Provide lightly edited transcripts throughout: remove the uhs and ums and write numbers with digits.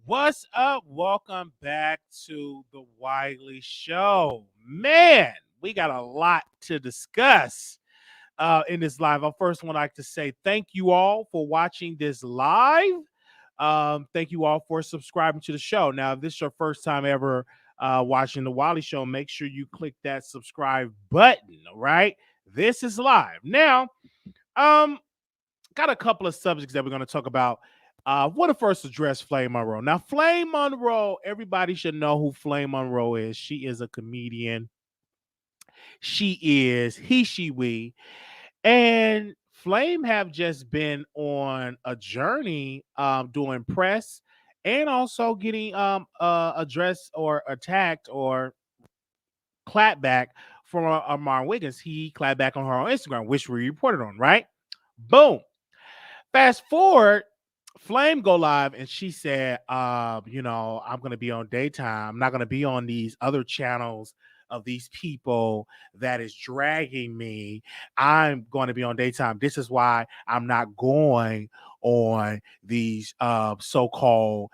What's up? Welcome back to the Wiley Show. Man, we got a lot to discuss in this live. I first would like to say thank you all for watching this live. Thank you all for subscribing to the show. Now, if this is your first time ever watching the Wiley Show, make sure you click that subscribe button. All right, this is live now. Got a couple of subjects that we're going to talk about. Want to first address Flame Monroe. Now, Flame Monroe, everybody should know who Flame Monroe is. She is a comedian. She is he, she, we. And Flame have just been on a journey doing press and also getting addressed or attacked or clapped back from Armon Wiggins. He clapped back on her on Instagram, which we reported on, right? Boom. Fast forward, Flame go live and she said, I'm going to be on daytime. I'm not going to be on these other channels of these people that is dragging me. I'm going to be on daytime. This is why I'm not going on these so-called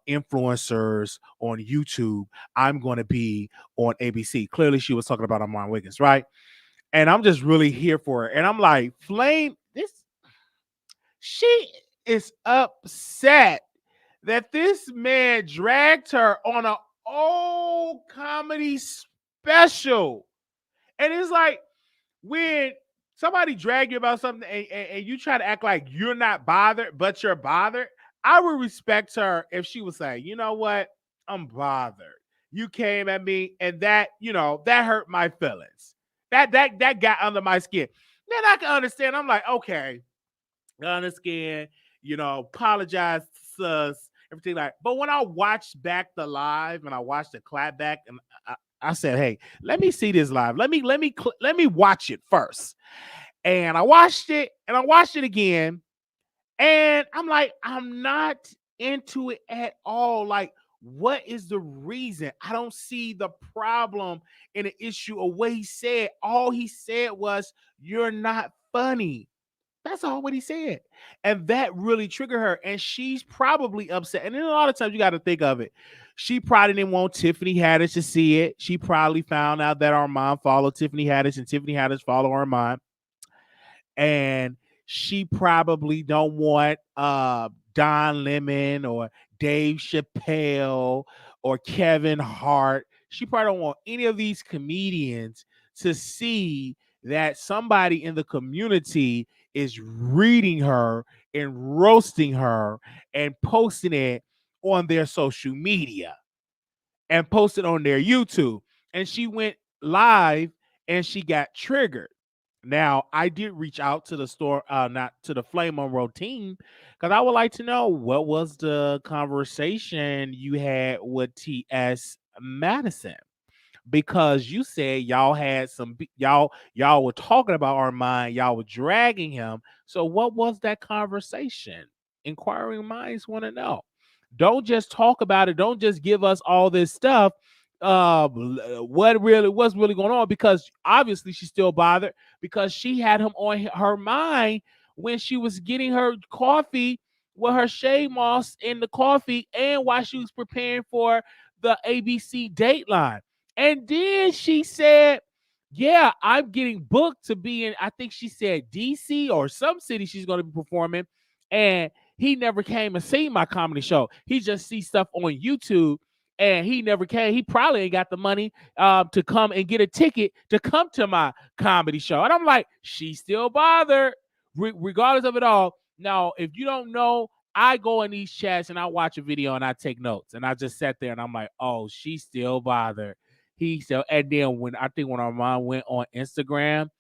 influencers on YouTube. I'm going to be on ABC. Clearly, she was talking about Armon Wiggins, right? And I'm just really here for it. And I'm like, Flame, she is upset that this man dragged her on an old comedy special. And it's like when somebody drag you about something and you try to act like you're not bothered, but you're bothered. I would respect her if she was saying, you know what? I'm bothered. You came at me and that hurt my feelings. That got under my skin. Then I can understand. I'm like, okay. Understand, apologize to us, everything like. But when I watched back the live and I watched the clap back, and I said, "Hey, let me see this live. Let me watch it first." And I watched it, and I watched it again, and I'm like, I'm not into it at all. Like, what is the reason? I don't see the problem in the issue of what he said. All he said was, "You're not funny." That's all what he said. And that really triggered her. And she's probably upset. And then a lot of times you got to think of it. She probably didn't want Tiffany Haddish to see it. She probably found out that Armon followed Tiffany Haddish and Tiffany Haddish followed Armon. And she probably don't want Don Lemon or Dave Chappelle or Kevin Hart. She probably don't want any of these comedians to see that somebody in the community is reading her and roasting her and posting it on their social media and posted on their YouTube. And she went live and she got triggered. Now, I did reach out to the store, not to the Flame Monroe team, because I would like to know what was the conversation you had with T.S. Madison. Because you said y'all had y'all were talking about Armon, y'all were dragging him. So what was that conversation? Inquiring minds want to know. Don't just talk about it. Don't just give us all this stuff. What's really going on? Because obviously she's still bothered because she had him on her mind when she was getting her coffee with her shea moss in the coffee and while she was preparing for the ABC Dateline. And then she said, yeah, I'm getting booked to be in, I think she said DC or some city she's going to be performing. And he never came and seen my comedy show. He just sees stuff on YouTube. and he never came. He probably ain't got the money to come and get a ticket to come to my comedy show. And I'm like, she's still bothered, regardless of it all. Now, if you don't know, I go in these chats and I watch a video and I take notes. And I just sat there and I'm like, oh, she's still bothered. He still, and then when Armon went on Instagram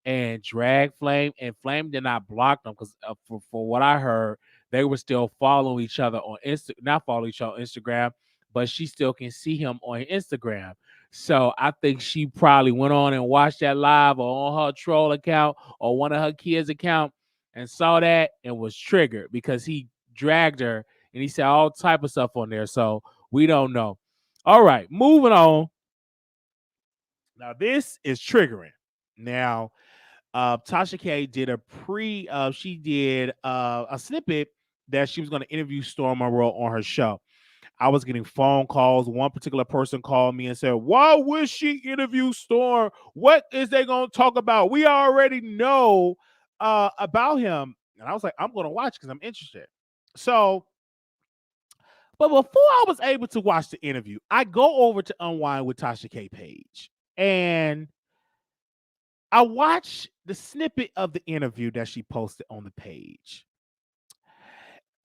and drag Flame, and Flame did not block them because for what I heard, they were still following each other on not following each other on Instagram, but she still can see him on Instagram. So I think she probably went on and watched that live or on her troll account or one of her kids' account and saw that and was triggered because he dragged her and he said all type of stuff on there. So we don't know. All right, moving on. Now this is triggering. Now, Tasha K did she did a snippet that she was going to interview Storm Monroe on her show. I was getting phone calls. One particular person called me and said, why would she interview Storm? What is they going to talk about? We already know about him. And I was like, I'm going to watch because I'm interested. So, but before I was able to watch the interview, I go over to Unwind with Tasha K page. And I watched the snippet of the interview that she posted on the page.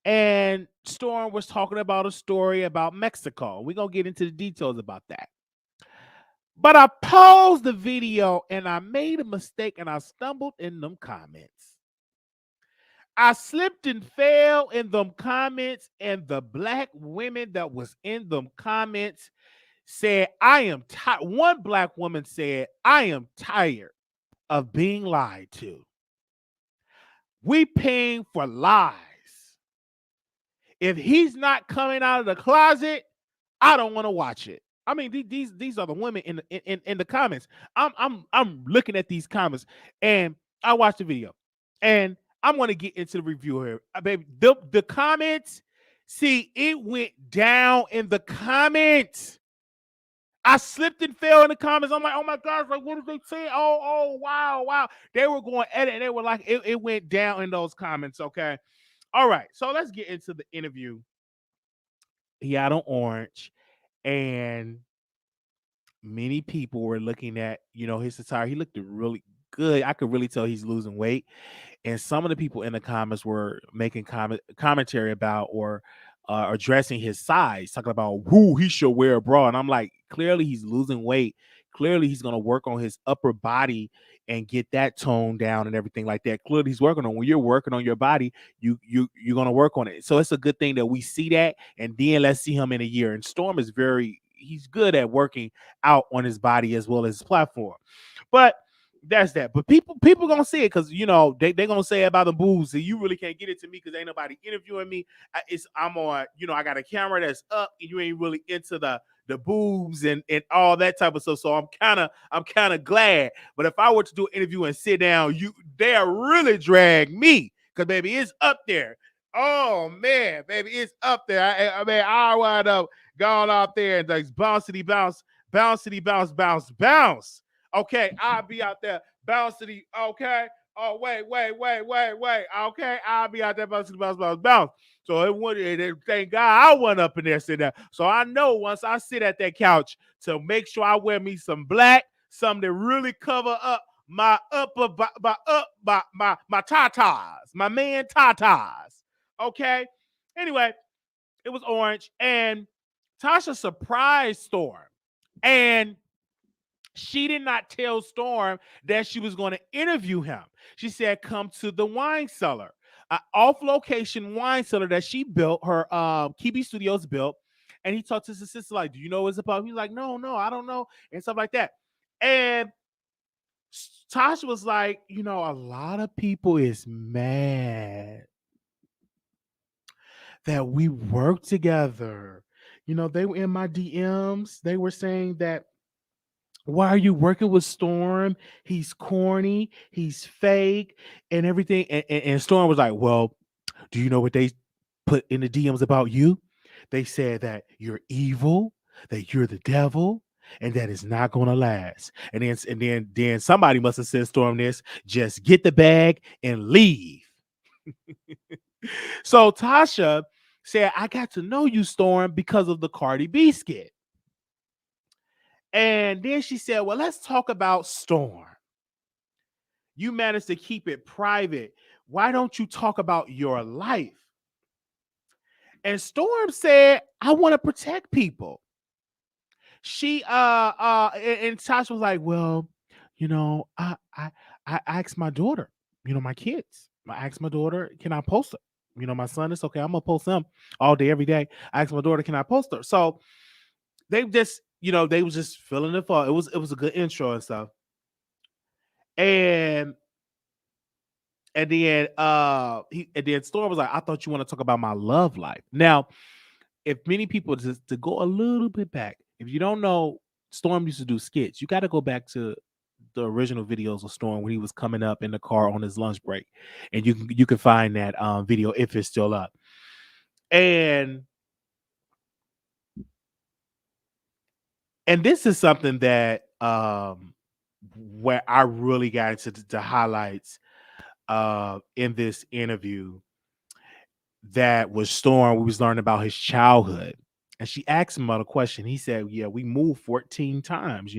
And Storm was talking about a story about Mexico. We're going to get into the details about that. But I paused the video and I made a mistake and I stumbled in them comments. I slipped and fell in them comments, and the black women that was in them comments said, I am tired. One black woman said, I am tired of being lied to. We paying for lies. If he's not coming out of the closet, I don't want to watch it. I mean, these are the women in the comments. I'm looking at these comments, and I watched the video, and I'm going to get into the review here, baby. The comments, see, it went down in the comments. I slipped and fell in the comments. I'm like, oh my gosh, like, what did they say? Oh, wow. They were going edit, and they were like, it went down in those comments, okay? All right, so let's get into the interview. He had on orange, and many people were looking at, his attire. He looked really good. I could really tell he's losing weight. And some of the people in the comments were making commentary about or addressing his size, talking about who he should wear a bra. And I'm like, clearly he's losing weight. Clearly he's going to work on his upper body and get that toned down and everything like that. Clearly he's working on, when you're working on your body, you're going to work on it. So it's a good thing that we see that. And then let's see him in a year. And Storm is he's good at working out on his body as well as his platform. But that's that. But people gonna see it because they gonna say about the boobs, and you really can't get it to me because ain't nobody interviewing me. I'm on, I got a camera that's up, and you ain't really into the boobs and all that type of stuff. So I'm kind of glad. But if I were to do an interview and sit down, they'll really drag me because baby, it's up there. Oh man, baby, it's up there. I mean, I wound up going out there and like bouncity bounce. Okay, I'll be out there bouncing. Okay. Oh, wait. Okay, I'll be out there bouncing, bounce. So it wouldn't. Thank God I wasn't up in there sitting there. So I know once I sit at that couch to make sure I wear me some black, something that really cover up my upper, my tatas, my man tatas. Okay. Anyway, it was orange, and Tasha surprised Storm, and she did not tell Storm that she was going to interview him. She said, come to the wine cellar, an off-location wine cellar that she built, her Kibi Studios built. And he talked to his sister, like, do you know what it's about? He's like, no, I don't know, and stuff like that. And Tasha was like, a lot of people is mad that we work together. They were in my DMs. They were saying that, why are you working with Storm? He's corny, he's fake, and everything. And Storm was like, well, do you know what they put in the DMs about you? They said that you're evil, that you're the devil, and that is not going to last. And then somebody must have said, Storm, this, just get the bag and leave. So Tasha said, I got to know you, Storm, because of the Cardi B skit. And then she said, well, let's talk about Storm. You managed to keep it private. Why don't you talk about your life? And Storm said, I want to protect people. She and Tasha was like, well, I asked my daughter, my kids. I asked my daughter, can I post her? My son, it's okay. I'm gonna post them all day, every day. I asked my daughter, can I post her? So they just, they was just filling it for. It was a good intro and stuff. And then Storm was like, I thought you want to talk about my love life. Now, if many people, just to go a little bit back, if you don't know, Storm used to do skits. You got to go back to the original videos of Storm when he was coming up in the car on his lunch break, and you can find that video if it's still up. And this is something that where I really got into the highlights in this interview. That was Storm. We was learning about his childhood. And she asked him about a question. He said, yeah, we moved 14 times,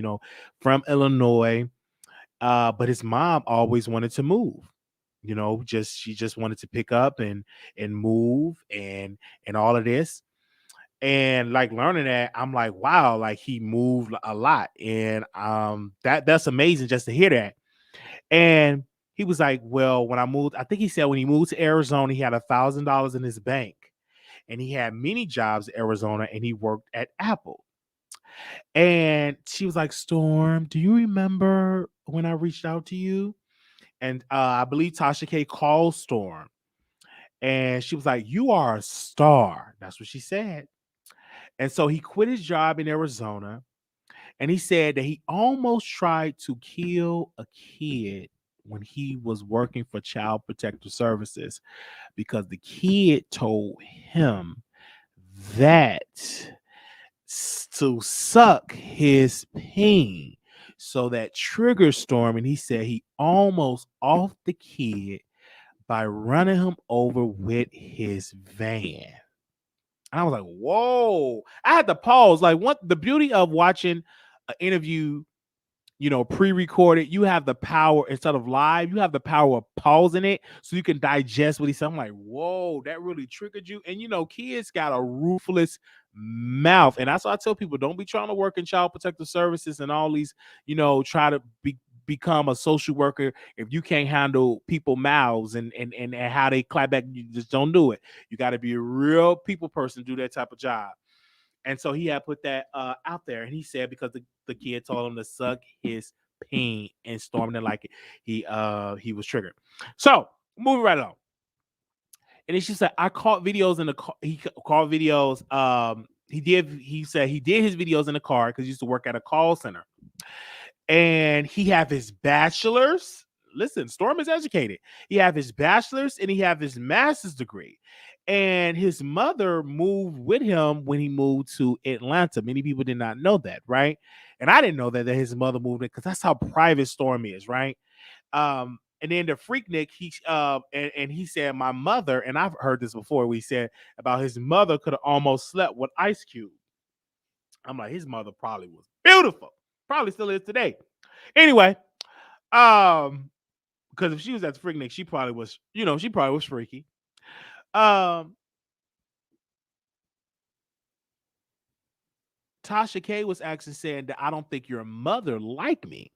from Illinois. But his mom always wanted to move, she just wanted to pick up and move and all of this. And like learning that, I'm like, wow, like he moved a lot. And that's amazing just to hear that. And he was like, well, when I moved, I think he said when he moved to Arizona, he had $1,000 in his bank. And he had many jobs in Arizona, and he worked at Apple. And she was like, Storm, do you remember when I reached out to you? And I believe Tasha K called Storm. And she was like, you are a star. That's what she said. And so he quit his job in Arizona. And he said that he almost tried to kill a kid when he was working for Child Protective Services, because the kid told him that to suck his pain. So that triggered Storm, and he said he almost off the kid by running him over with his van. And I was like, whoa. I had to pause. Like, what the beauty of watching an interview, pre-recorded, you have the power, instead of live, you have the power of pausing it so you can digest what he said. I'm like, whoa, that really triggered you. And kids got a ruthless mouth. And that's why I tell people, don't be trying to work in Child Protective Services and all these, try to become a social worker if you can't handle people mouths and how they clap back. You just don't do it. You got to be a real people person to do that type of job. And so he had put that out there, and he said because the kid told him to suck his pain, and Storm didn't like it. He was triggered. So moving right along. And then she said, I caught videos in the car. He called videos. He said he did his videos in the car because he used to work at a call center. And he have his bachelor's. Listen, Storm is educated. He have his bachelor's and he have his master's degree. And his mother moved with him when he moved to Atlanta. Many people did not know that, right? And I didn't know that his mother moved in, because that's how private Storm is, right? And then the Freaknik, and he said, my mother, and I've heard this before, we said about his mother could have almost slept with Ice Cube. I'm like, his mother probably was beautiful. Probably still is today. Anyway, because if she was at the Freaknik, she probably was, she probably was freaky. Tasha K was actually saying that I don't think your mother liked me.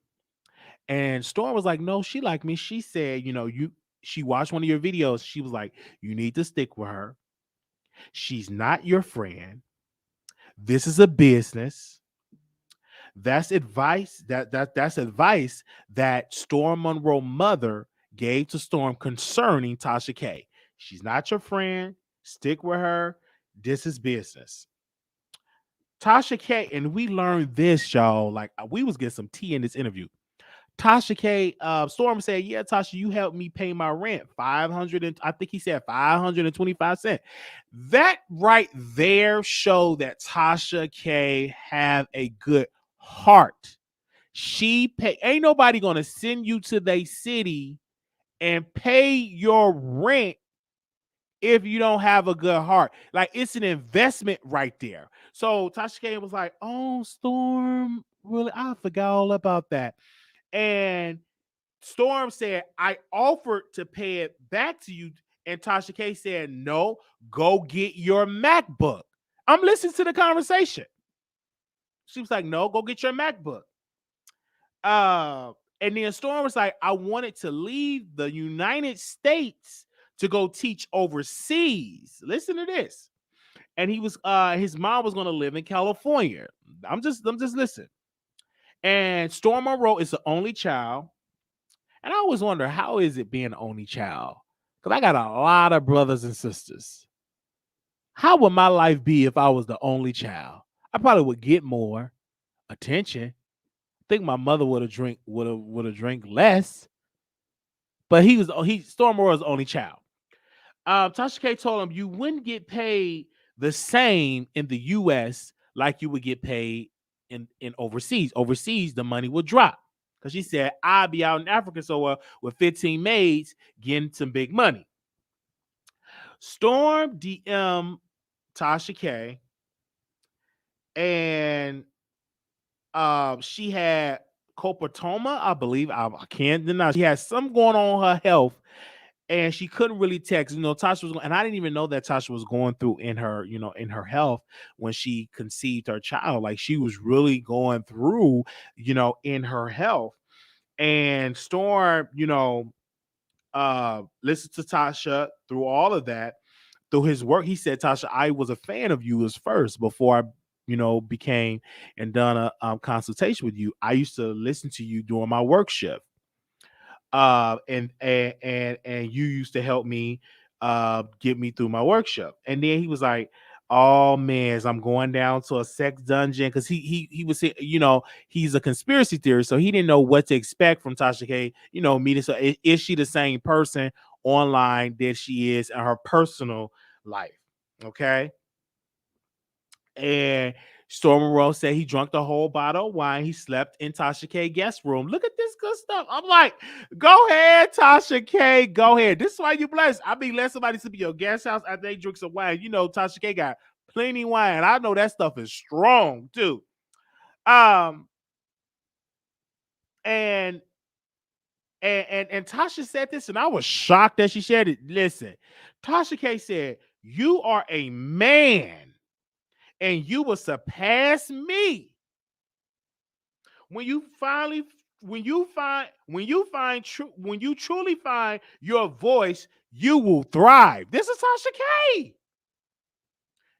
And Storm was like, no, she liked me. She said, she watched one of your videos. She was like, you need to stick with her. She's not your friend. This is a business. That's advice. That's advice that Storm Monroe mother gave to Storm concerning Tasha K. She's not your friend. Stick with her. This is business. Tasha K, and we learned this, y'all. Like, we was getting some tea in this interview. Tasha K, Storm said, yeah, Tasha, you helped me pay my rent. 500, and I think he said 525 cents. That right there showed that Tasha K have a good heart. She pay, ain't nobody gonna send you to their city and pay your rent if you don't have a good heart. Like, it's an investment right there. So Tasha K was like, "Oh, Storm, really? I forgot all about that." And Storm said, "I offered to pay it back to you." And Tasha K said, "No, go get your MacBook." I'm listening to the conversation. She was like, "No, go get your MacBook." And then Storm was like, "I wanted to leave the United States to go teach overseas." Listen to this. And his mom was going to live in California. I'm just listening. And Storm Monroe is the only child. And I always wonder, how is it being the only child? Because I got a lot of brothers and sisters. How would my life be if I was the only child? I probably would get more attention. I think my mother would have drank less. But Storm Monroe was the only child. Tasha K told him you wouldn't get paid the same in the U.S. like you would get paid in overseas. Overseas, the money would drop. Because she said, "I'll be out in Africa somewhere with 15 maids getting some big money." Storm DM Tasha K, and she had copatoma, I believe. I can't deny. She had something going on with her health, and she couldn't really text. Tasha was, and I didn't even know that Tasha was going through in her health when she conceived her child. Like, she was really going through, in her health. And Storm, listened to Tasha through all of that. Through his work, he said, "Tasha, I was a fan of you as first before I, became and done a consultation with you. I used to listen to you during my work shift. And you used to help me get me through my workshop." And then he was like, "Oh man, I'm going down to a sex dungeon," because he was saying, he's a conspiracy theorist, so he didn't know what to expect from Tasha K. Meeting. So is she the same person online that she is in her personal life? Okay. And Storm Monroe said he drank the whole bottle of wine. He slept in Tasha K guest room. Look at this good stuff. I'm like, go ahead, Tasha K. Go ahead. This is why you blessed. I mean, let somebody sleep in your guest house after they drink some wine. Tasha K got plenty of wine. I know that stuff is strong too. Um, and and Tasha said this, and I was shocked that she said it. Listen, Tasha K said, "You are a man, and you will surpass me when you truly find your voice. You will thrive." This is Tasha K.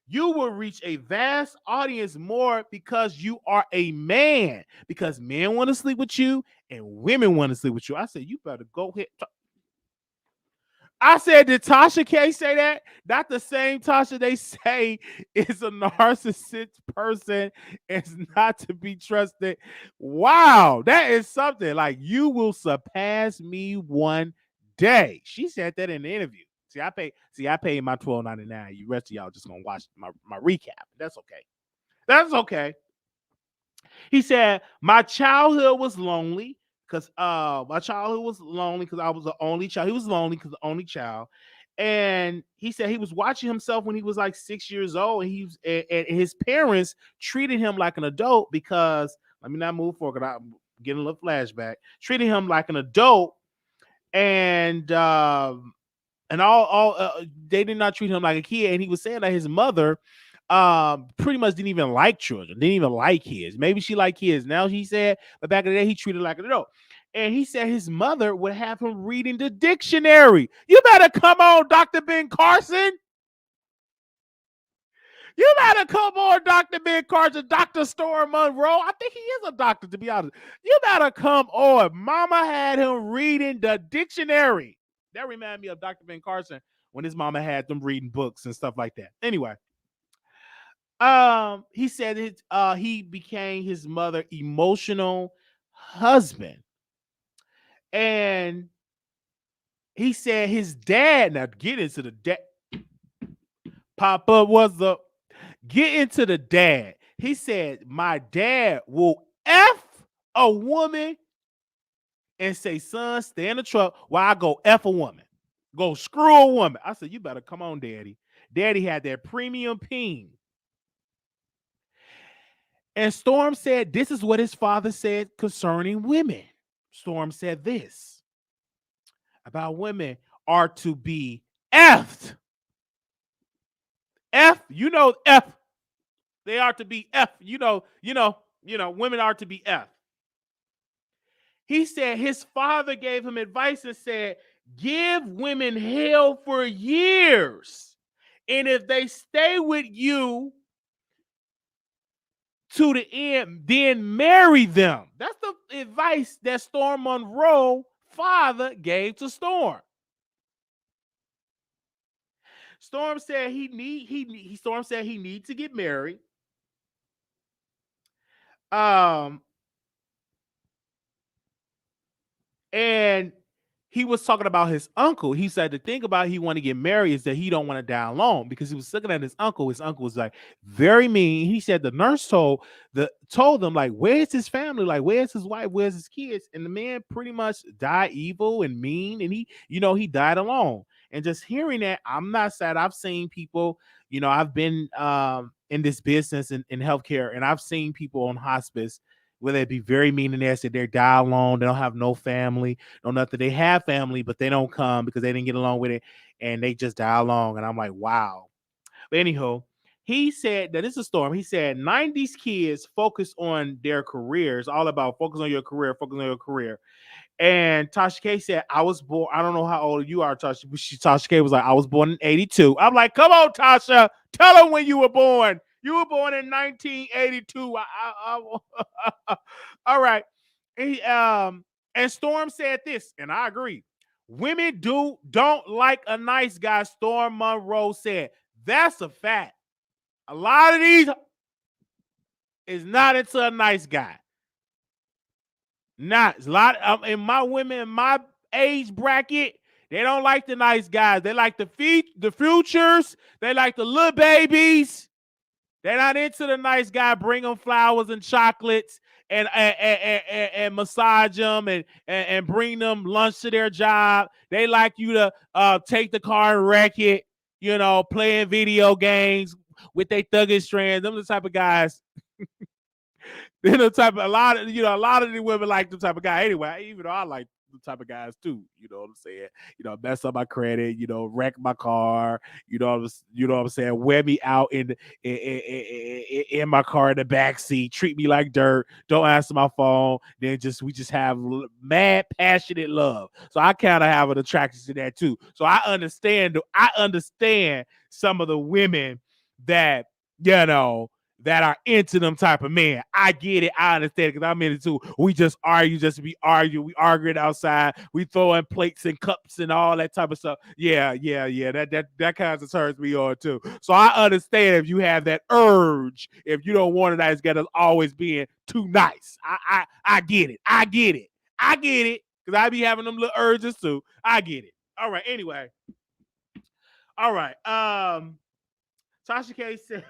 "You will reach a vast audience more because you are a man, because men want to sleep with you and women want to sleep with you." I said, "You better go ahead." I said, "Did Tasha K say that?" Not the same Tasha they say is a narcissist person, is not to be trusted. Wow, that is something. Like, "You will surpass me one day." She said that in the interview. I paid my $12.99. You rest of y'all just gonna watch my recap. That's okay. That's okay. He said, "My childhood was lonely because I was the only child." He was lonely because the only child. And he said he was watching himself when he was like 6 years old, and his parents treated him like an adult because, let me not move forward because I'm getting a little flashback. Treated him like an adult, and all they did not treat him like a kid. And he was saying that his mother pretty much didn't even like children, didn't even like kids. Maybe she liked kids now, he said, but back in the day he treated like an adult. And he said his mother would have him reading the dictionary. You better come on, Dr. Ben Carson. You better come on, Dr. Ben Carson. Dr. Storm Monroe. I think he is a doctor, to be honest. You better come on. Mama had him reading the dictionary. That reminded me of Dr. Ben Carson when his mama had them reading books and stuff like that. Anyway, he said he became his mother emotional husband. And he said his dad, now get into the dad. Papa was the get into the dad. He said, "My dad will F a woman and say, 'Son, stay in the truck while I go F a woman.'" Go screw a woman. I said, you better come on, Daddy. Daddy had that premium peen. And Storm said, this is what his father said concerning women. Storm said this about women are to be effed. F, F. They are to be F. Women are to be F. He said his father gave him advice and said, give women hell for years. And if they stay with you to the end, then marry them. That's the advice that Storm Monroe father gave to Storm. Storm said Storm said he needs to get married. And he was talking about his uncle. He said the thing about he want to get married is that he don't want to die alone, because he was looking at his uncle. His uncle was like very mean. He said the nurse told them, like, where's his family? Like, where's his wife? Where's his kids? And the man pretty much died evil and mean, and he died alone. And just hearing that, I'm not sad. I've seen people, I've been in this business in healthcare, and I've seen people on hospice where they be very mean and nasty. They die alone. They don't have no family, no nothing. They have family, but they don't come because they didn't get along with it, and they just die alone. And I'm like, wow. But anyhow, he said that it's a Storm. He said 90s kids focus on their careers, all about focus on your career, focus on your career. And Tasha K said, I was born. I don't know how old you are, Tasha. But Tasha K was like, I was born in 82. I'm like, come on, Tasha. Tell them when you were born. You were born in 1982. All right. And Storm said this, and I agree. Women don't like a nice guy, Storm Monroe said. That's a fact. A lot of these is not into a nice guy. Not a lot in my women in my age bracket. They don't like the nice guys. They like the futures. They like the little babies. They're not into the nice guy. Bring them flowers and chocolates and massage them and bring them lunch to their job. They like you to take the car and wreck it. Playing video games with their thuggish strands. Them the type of guys. A lot of the women like the type of guy anyway. Even though I like the type of guys too, you know what I'm saying? Mess up my credit, wreck my car, you know what I'm saying? Wear me out in my car in the back seat, treat me like dirt, don't answer my phone. Then we just have mad passionate love. So I kind of have an attraction to that too. So I understand some of the women that that are into them type of men. I get it. I understand, because I'm in it too. We just argue just to be arguing. We arguing outside. We throwing plates and cups and all that type of stuff. Yeah. That kind of turns me on too. So I understand if you have that urge, if you don't want a nice guy that's always being too nice. I get it. I get it. Because I be having them little urges too. I get it. All right. Anyway. All right. Tasha K said.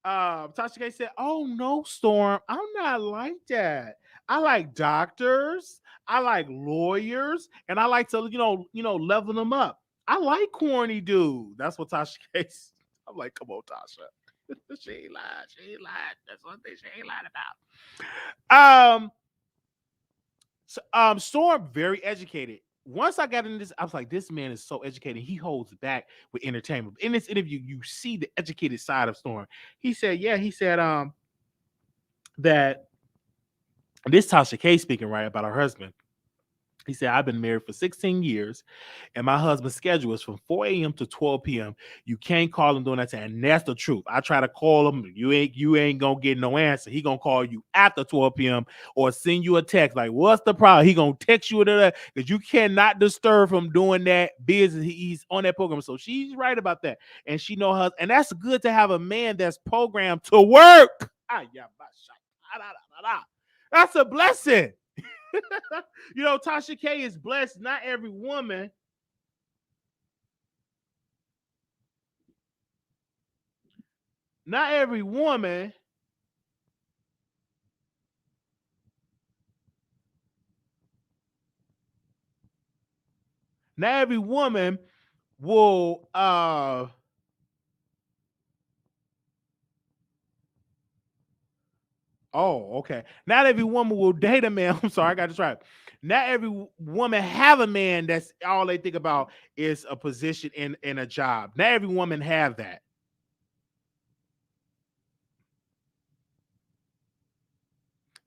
Tasha K said, "Oh no, Storm, I'm not like that. I like doctors, I like lawyers, and I like to, level them up. I like corny dude." That's what Tasha K said. I'm like, come on, Tasha. She ain't lying. She ain't lying. That's one thing she ain't lying about. Storm, very educated. Once I got into this, I was like, this man is so educated. He holds back with entertainment. In this interview, you see the educated side of Storm. He said, that this Tasha K speaking, right, about her husband. He said, I've been married for 16 years, and my husband's schedule is from 4 a.m. to 12 p.m. You can't call him during that time. And that's the truth. I try to call him. You ain't going to get no answer. He going to call you after 12 p.m. or send you a text like, what's the problem? He going to text you because you cannot disturb him doing that business. He's on that program. So she's right about that. And she know her. And that's good to have a man that's programmed to work. That's a blessing. Tasha K is blessed. Not every woman Not every woman will oh, okay. Not every woman will date a man. I'm sorry, I got to try. Not every woman have a man that's all they think about is a position in a job. Not every woman have that.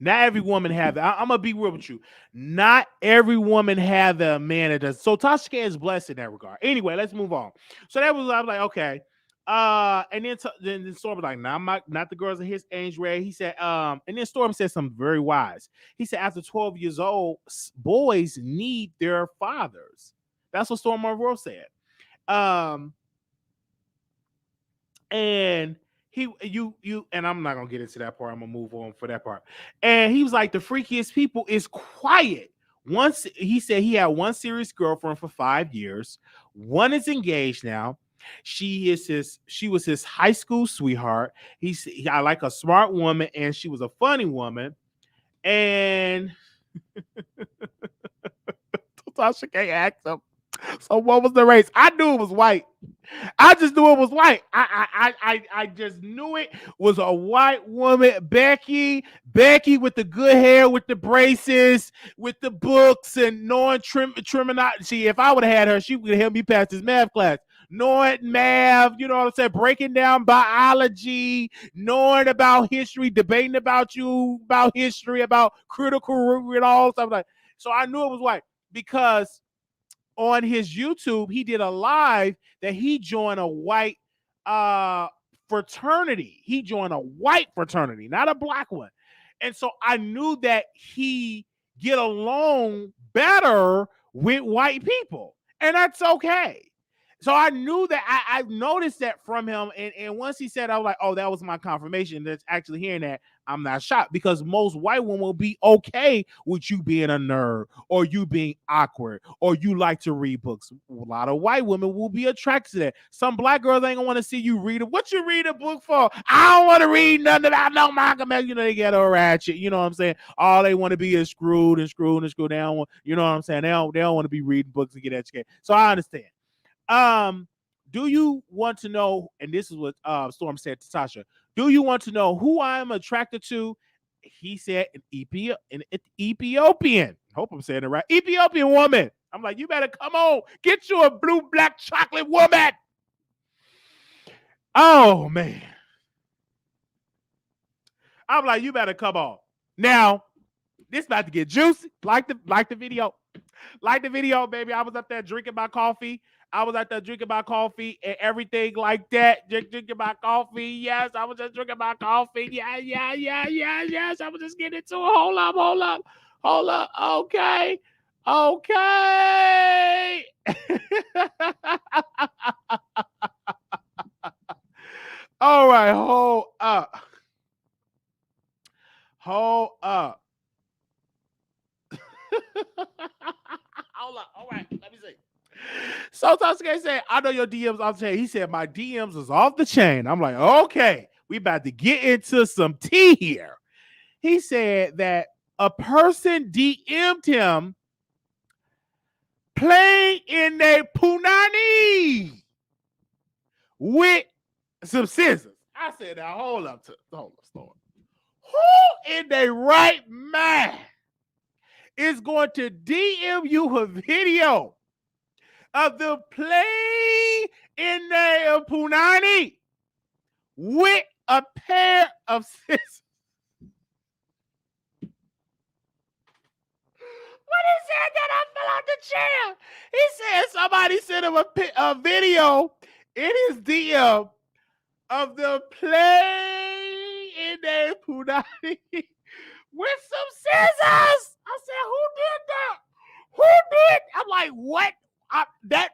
Not every woman have that. I'm gonna be real with you. Not every woman have a man that does. So Tasha K is blessed in that regard. Anyway, let's move on. So that was I was like, okay. And then Storm was like, nah, not the girls of his age, Ray. He said, and then Storm said something very wise. He said, after 12 years old, boys need their fathers. That's what Storm Monroe said. Um, and and I'm not gonna get into that part. I'm gonna move on for that part. And he was like, the freakiest people is quiet. Once he said he had one serious girlfriend for 5 years. One is engaged now. She was his high school sweetheart. I like a smart woman, and she was a funny woman. And Tasha K asked him, so what was the race? I knew it was white. I just knew it was white. I just knew it was a white woman. Becky with the good hair, with the braces, with the books, and knowing trimming out. See, if I would have had her, she would have helped me pass this math class. Knowing math, you know what I'm saying? Breaking down biology, knowing about history, debating about history, about critical and all stuff like. So I knew it was white because on his YouTube, he did a live that he joined a white fraternity. He joined a white fraternity, not a black one. And so I knew that he get along better with white people. And that's okay. So I knew that I noticed that from him. And once he said, I was like, oh, that was my confirmation. That's actually hearing that. I'm not shocked because most white women will be okay with you being a nerd or you being awkward or you like to read books. A lot of white women will be attracted to that. Some black girls ain't gonna want to see you read it. What you read a book for? I don't want to read nothing about no Malcolm X. You know, they get a ratchet. You know what I'm saying? All they want to be is screwed. They don't want, you know what I'm saying? They don't want to be reading books and get educated. So I understand. Do you want to know? And this is what Storm said to Tasha. Do you want to know who I am attracted to? He said an Ethiopian. Hope I'm saying it right. Ethiopian woman. I'm like, you better come on, get you a blue black chocolate woman. Oh man. I'm like, you better come on. Now, this about to get juicy. Like the video. Like the video, baby. I was up there drinking my coffee. And everything like that. Drinking my coffee. Yes, I was just drinking my coffee. Yes. I was just getting into it. Hold up. Okay. All right, hold up. Hold up. All right, let me see. So Tasha said, I know your DMs off the chain. He said, my DMs is off the chain. I'm like, okay, we about to get into some tea here. He said that a person DM'd him playing in a punani with some scissors. I said, now hold up, Storm. Who in their right mind is going to DM you a video of the play in the punani with a pair of scissors? When he said that, I fell out the chair. He said somebody sent him a video in his DM of the play in the punani with some scissors. I said, who did that? Who did? I'm like, what? That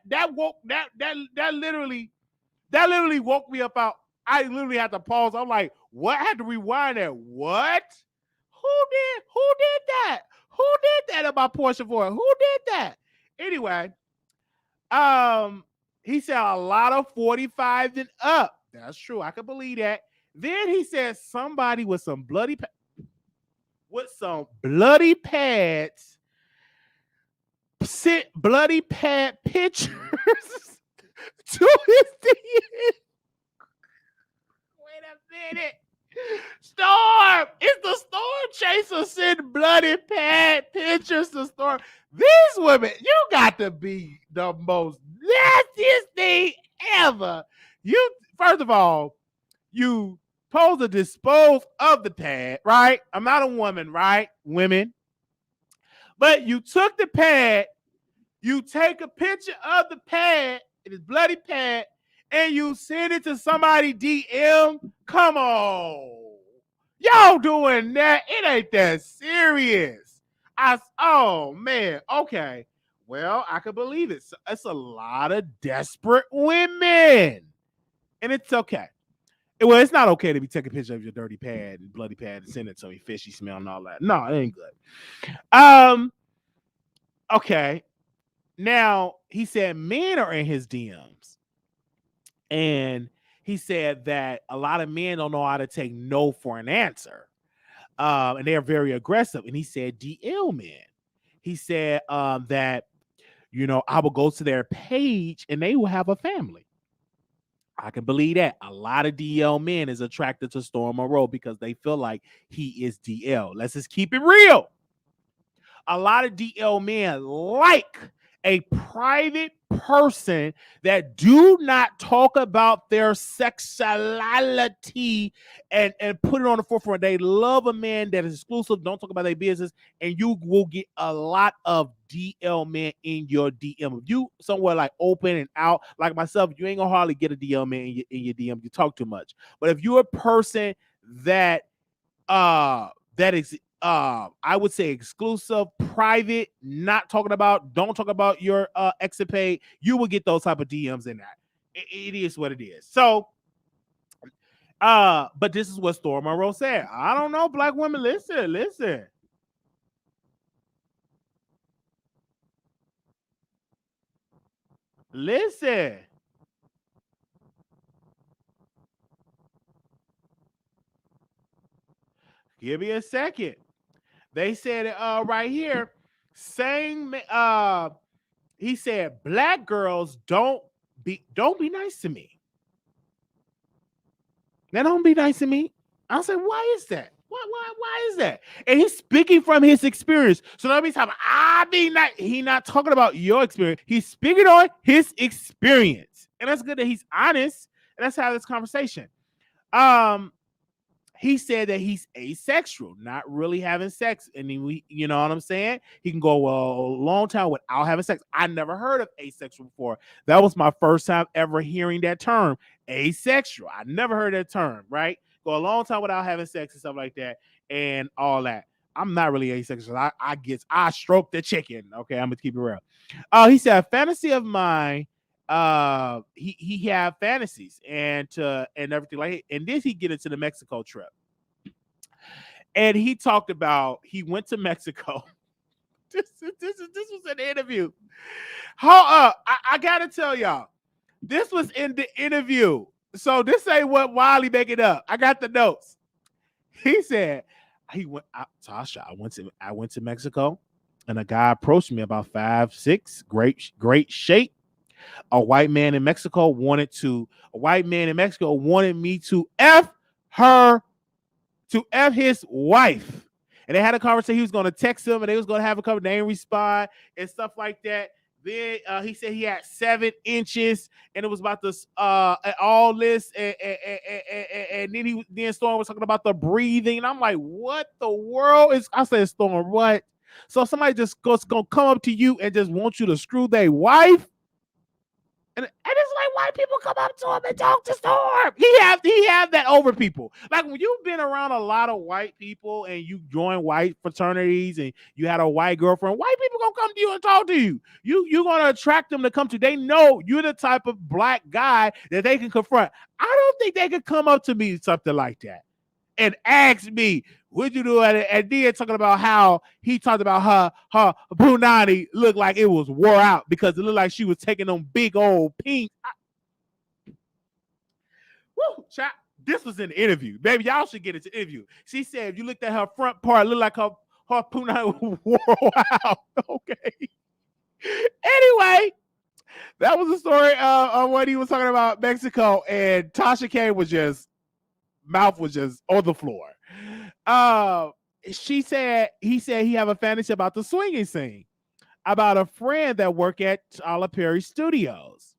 literally woke me up out. I literally had to pause. I'm like, what? I had to rewind that. What? Who did that? Who did that in my Porsche for? Who did that? Anyway, he said a lot of 45 and up. That's true. I can believe that. Then he said somebody with some bloody pads sent bloody pad pictures to his DM. Wait a minute. Storm! It's the Storm Chaser sending bloody pad pictures to Storm. These women, you got to be the most nastiest thing ever. You, first of all, you supposed to dispose of the pad, right? I'm not a woman, right? Women. But you took the pad, you take a picture of the pad, it is bloody pad, and you send it to somebody DM. Come on. Y'all doing that? It ain't that serious. Oh man, okay. Well, I can believe it. It's a lot of desperate women. And it's okay. Well, it's not okay to be taking a picture of your dirty pad and bloody pad and send it to me, fishy smell and all that. No, it ain't good. Okay. Now, he said men are in his DMs. And he said that a lot of men don't know how to take no for an answer. And they're very aggressive. And he said DL men. He said that, I will go to their page and they will have a family. I can believe that. A lot of DL men is attracted to Storm Monroe because they feel like he is DL. Let's just keep it real. A lot of DL men like a private person that do not talk about their sexuality and put it on the forefront. They love a man that is exclusive, don't talk about their business, and you will get a lot of DL men in your DM. If you somewhere like open and out, like myself, you ain't gonna hardly get a DL man in your DM. You talk too much. But if you're a person that is I would say exclusive, private, don't talk about your exit pay, you will get those type of DMs in that. It is what it is. So, but this is what Storm Monroe said. I don't know, black women, listen. Give me a second. They said it right here. Saying he said black girls don't be nice to me. Now don't be nice to me. I said, why is that? Why is that? And he's speaking from his experience. So that means I be nice. He's not talking about your experience. He's speaking on his experience. And that's good that he's honest. And let's have this conversation. He said that he's asexual, not really having sex. And you know what I'm saying? He can go a long time without having sex. I never heard of asexual before. That was my first time ever hearing that term, asexual. I never heard that term, right? Go a long time without having sex and stuff like that and all that. I'm not really asexual. I stroke the chicken. Okay, I'm gonna keep it real. He said, a fantasy of mine. He have fantasies and everything like it. And then he get into the Mexico trip. And he talked about he went to Mexico. This was an interview. I gotta tell y'all, this was in the interview. So this ain't what Wiley make it up. I got the notes. He said Tasha, I went to Mexico and a guy approached me about 5'6", great shape. A white man in Mexico wanted me to F his wife. And they had a conversation. He was going to text him and they was going to have a conversation. They didn't respond and stuff like that. Then he said he had 7 inches and it was about this all this and then Storm was talking about the breathing. And I'm like, what the world is? I said, Storm, what? So somebody just gonna come up to you and just want you to screw their wife? And it's like white people come up to him and talk to Storm. He have that over people. Like when you've been around a lot of white people and you join white fraternities and you had a white girlfriend, white people gonna come to you and talk to you. You're gonna attract them to come to you. They know you're the type of black guy that they can confront. I don't think they could come up to me something like that and ask me, what'd you do at it? And then talking about how he talked about her punani looked like it was wore out because it looked like she was taking them big old pink. This was an interview. Baby, y'all should get it to interview. She said if you looked at her front part, it looked like her punani wore out. Okay. That was the story of what he was talking about Mexico, and Tasha K was just mouth was just on the floor. He said he have a fantasy about the swinging scene, about a friend that work at Tyler Perry Studios,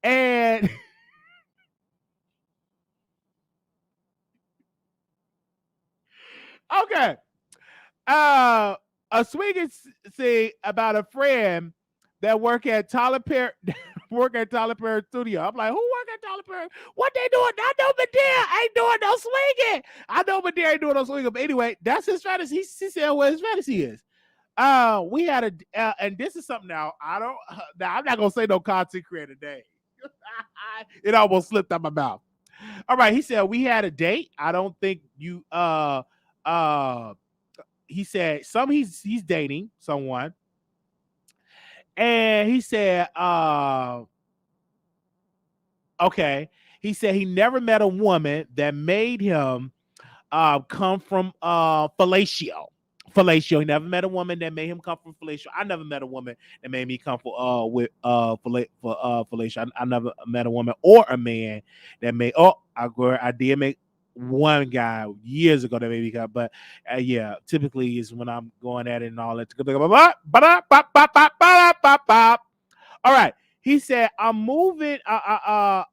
and okay, a swinging scene about a friend that work at Tyler Perry Studio. I'm like, who work at Tyler Perry? What they doing? I know Madea ain't doing no swinging. I know Madea ain't doing no swinging. But anyway, that's his fantasy. He said what his fantasy is. We had and this is something now. Now I'm not gonna say no content creator name. It almost slipped out my mouth. All right, he said we had a date. I don't think you. He said he's dating someone, and he said, okay. He said he never met a woman that made him come from fellatio. Fellatio. He never met a woman that made him come from fellatio. I never met a woman that made me come for fellatio. I never met a woman or a man that made. I did make one guy years ago that made me come, but yeah, typically is when I'm going at it and all that. All right. He said, I'm moving. I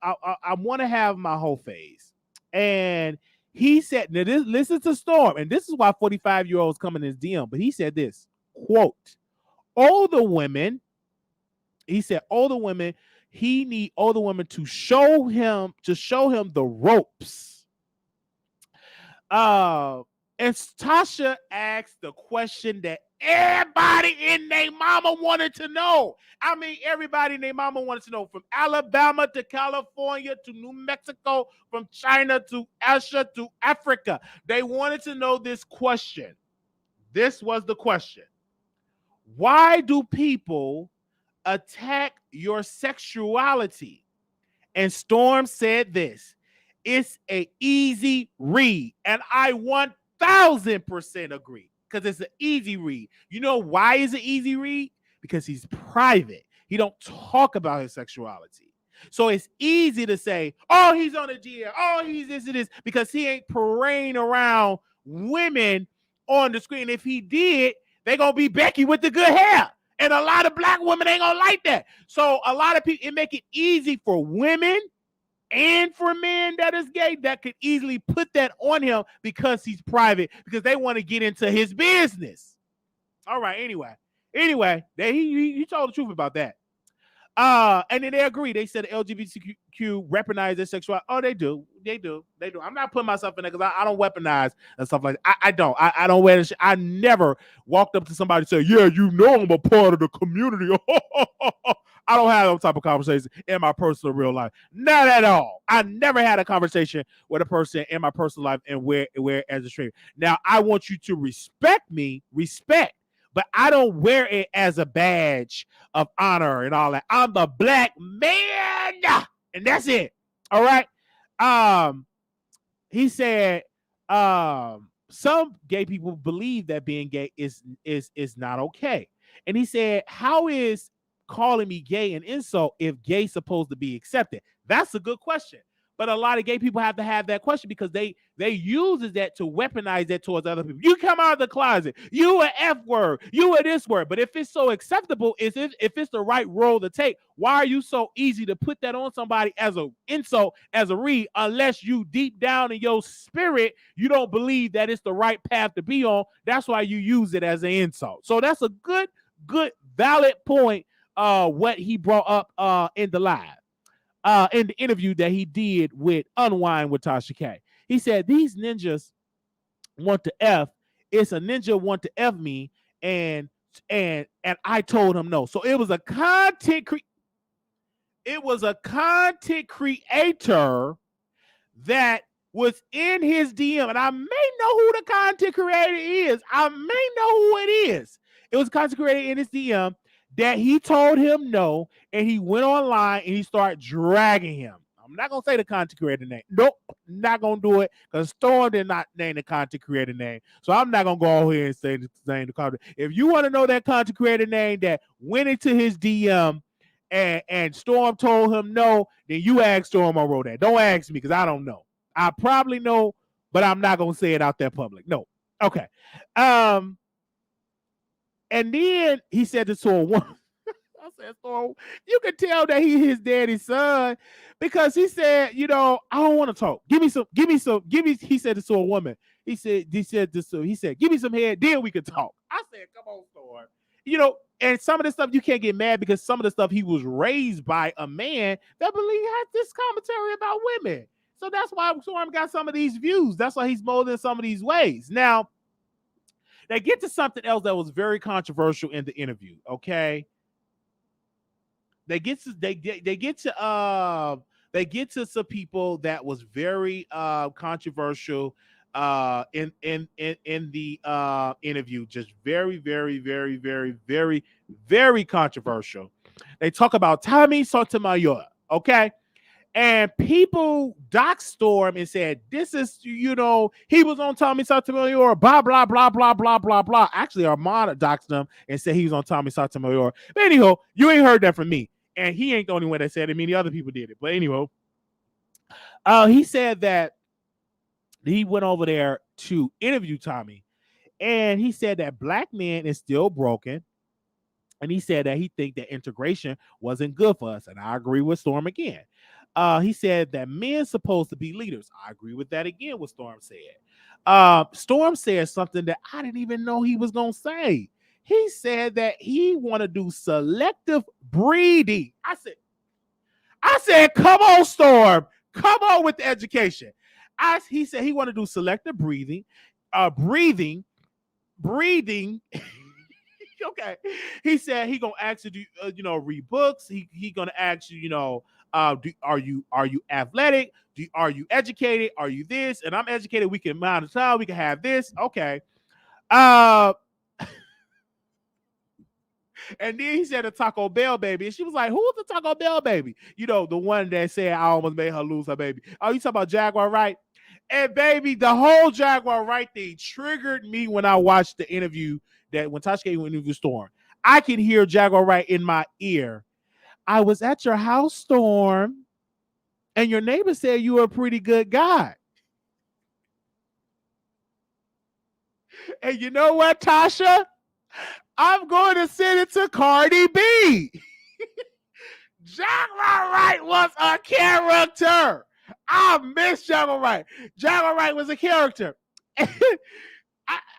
want to have my whole phase. And he said, now listen to Storm. And this is why 45-year-olds come in his DM. But he said this, quote, older women, he need older women to show him the ropes. And Tasha asked the question that everybody in their mama wanted to know. I mean, everybody in their mama wanted to know, from Alabama to California to New Mexico, from China to Asia to Africa. They wanted to know this question. This was the question. Why do people attack your sexuality? And Storm said this. It's an easy read. And I 1000% agree, because it's an easy read. You know why it's an easy read? Because he's private. He don't talk about his sexuality. So it's easy to say, oh, he's on a GL. Oh, he's this and this, because he ain't parading around women on the screen. If he did, they're going to be Becky with the good hair. And a lot of black women ain't going to like that. So a lot of people, it make it easy for women and for men that is gay that could easily put that on him because he's private, because they want to get into his business. All right. Anyway, he told the truth about that. And then they agree. They said LGBTQ recognize their sexuality. Oh, they do. I'm not putting myself in there because I don't weaponize and stuff like that. I don't. I don't wear this shit. I never walked up to somebody and said, yeah, you know I'm a part of the community. I don't have those type of conversations in my personal real life. Not at all. I never had a conversation with a person in my personal life and wear as a stranger. Now, I want you to respect me, but I don't wear it as a badge of honor and all that. I'm a black man, and that's it. All right. He said, some gay people believe that being gay is not okay. And he said, how is calling me gay an insult if gay supposed to be accepted? That's a good question. But a lot of gay people have to have that question because they uses that to weaponize that towards other people. You come out of the closet, you a F word, you a this word. But if it's so acceptable, if it's the right role to take, why are you so easy to put that on somebody as an insult, as a read, unless you deep down in your spirit, you don't believe that it's the right path to be on? That's why you use it as an insult. So that's a good, valid point. What he brought up in the live, in the interview that he did with Unwind with Tasha K. He said, these ninjas want to F. It's a ninja want to F me, and I told him no. So it was a content creator that was in his DM, and I may know who the content creator is. I may know who it is. It was a content creator in his DM that he told him no, and he went online and he started dragging him. I'm not going to say the content creator name. Nope, not going to do it, because Storm did not name the content creator name. So I'm not going to go here and say the name. If you want to know that content creator name that went into his DM and Storm told him no, then you ask Storm Monroe that. Don't ask me because I don't know. I probably know, but I'm not gonna say it out there public. No. Okay. And then he said this to a woman. I said, Storm, you can tell that he his daddy's son because he said, I don't want to talk. Give me, he said this to a woman. He said this give me some head, then we could talk. I said, come on, Storm. And some of the stuff you can't get mad because some of the stuff he was raised by a man that had this commentary about women. So that's why Storm got some of these views. That's why he's molding some of these ways. Now, they get to something else that was very controversial in the interview. Okay. They get to some people that was very controversial in the interview. Just very, very, very, very, very, very controversial. They talk about Tommy Sotomayor, okay? And people doxed Storm and said, this is, he was on Tommy Sotomayor, blah, blah, blah, blah, blah, blah, blah. Actually, Armon doxed him and said he was on Tommy Sotomayor. But anyhow, you ain't heard that from me. And he ain't the only one that said it. Many other people did it. But anyway, he said that he went over there to interview Tommy. And he said that black men is still broken. And he said that he think that integration wasn't good for us. And I agree with Storm again. He said that men supposed to be leaders. I agree with that again, what Storm said. Storm said something that I didn't even know he was going to say. He said that he want to do selective breeding. I said, come on, Storm. Come on with the education. He said he want to do selective breathing. Okay. He said he gonna ask you to read books. He gonna ask you, are you athletic? Are you educated? Are you this? And I'm educated. We can mount a child. We can have this. Okay. And then he said a Taco Bell baby. And she was like, who's the Taco Bell baby? The one that said I almost made her lose her baby. Oh, you talking about Jaguar Wright? And baby, the whole Jaguar Wright thing triggered me when I watched the interview that when Tasha interviewed Storm. I could hear Jaguar Wright in my ear. I was at your house, Storm, and your neighbor said you were a pretty good guy. And you know what, Tasha? I'm going to send it to Cardi B. Jaguar Wright was a character. I miss Jaguar Wright. Jaguar Wright was a character.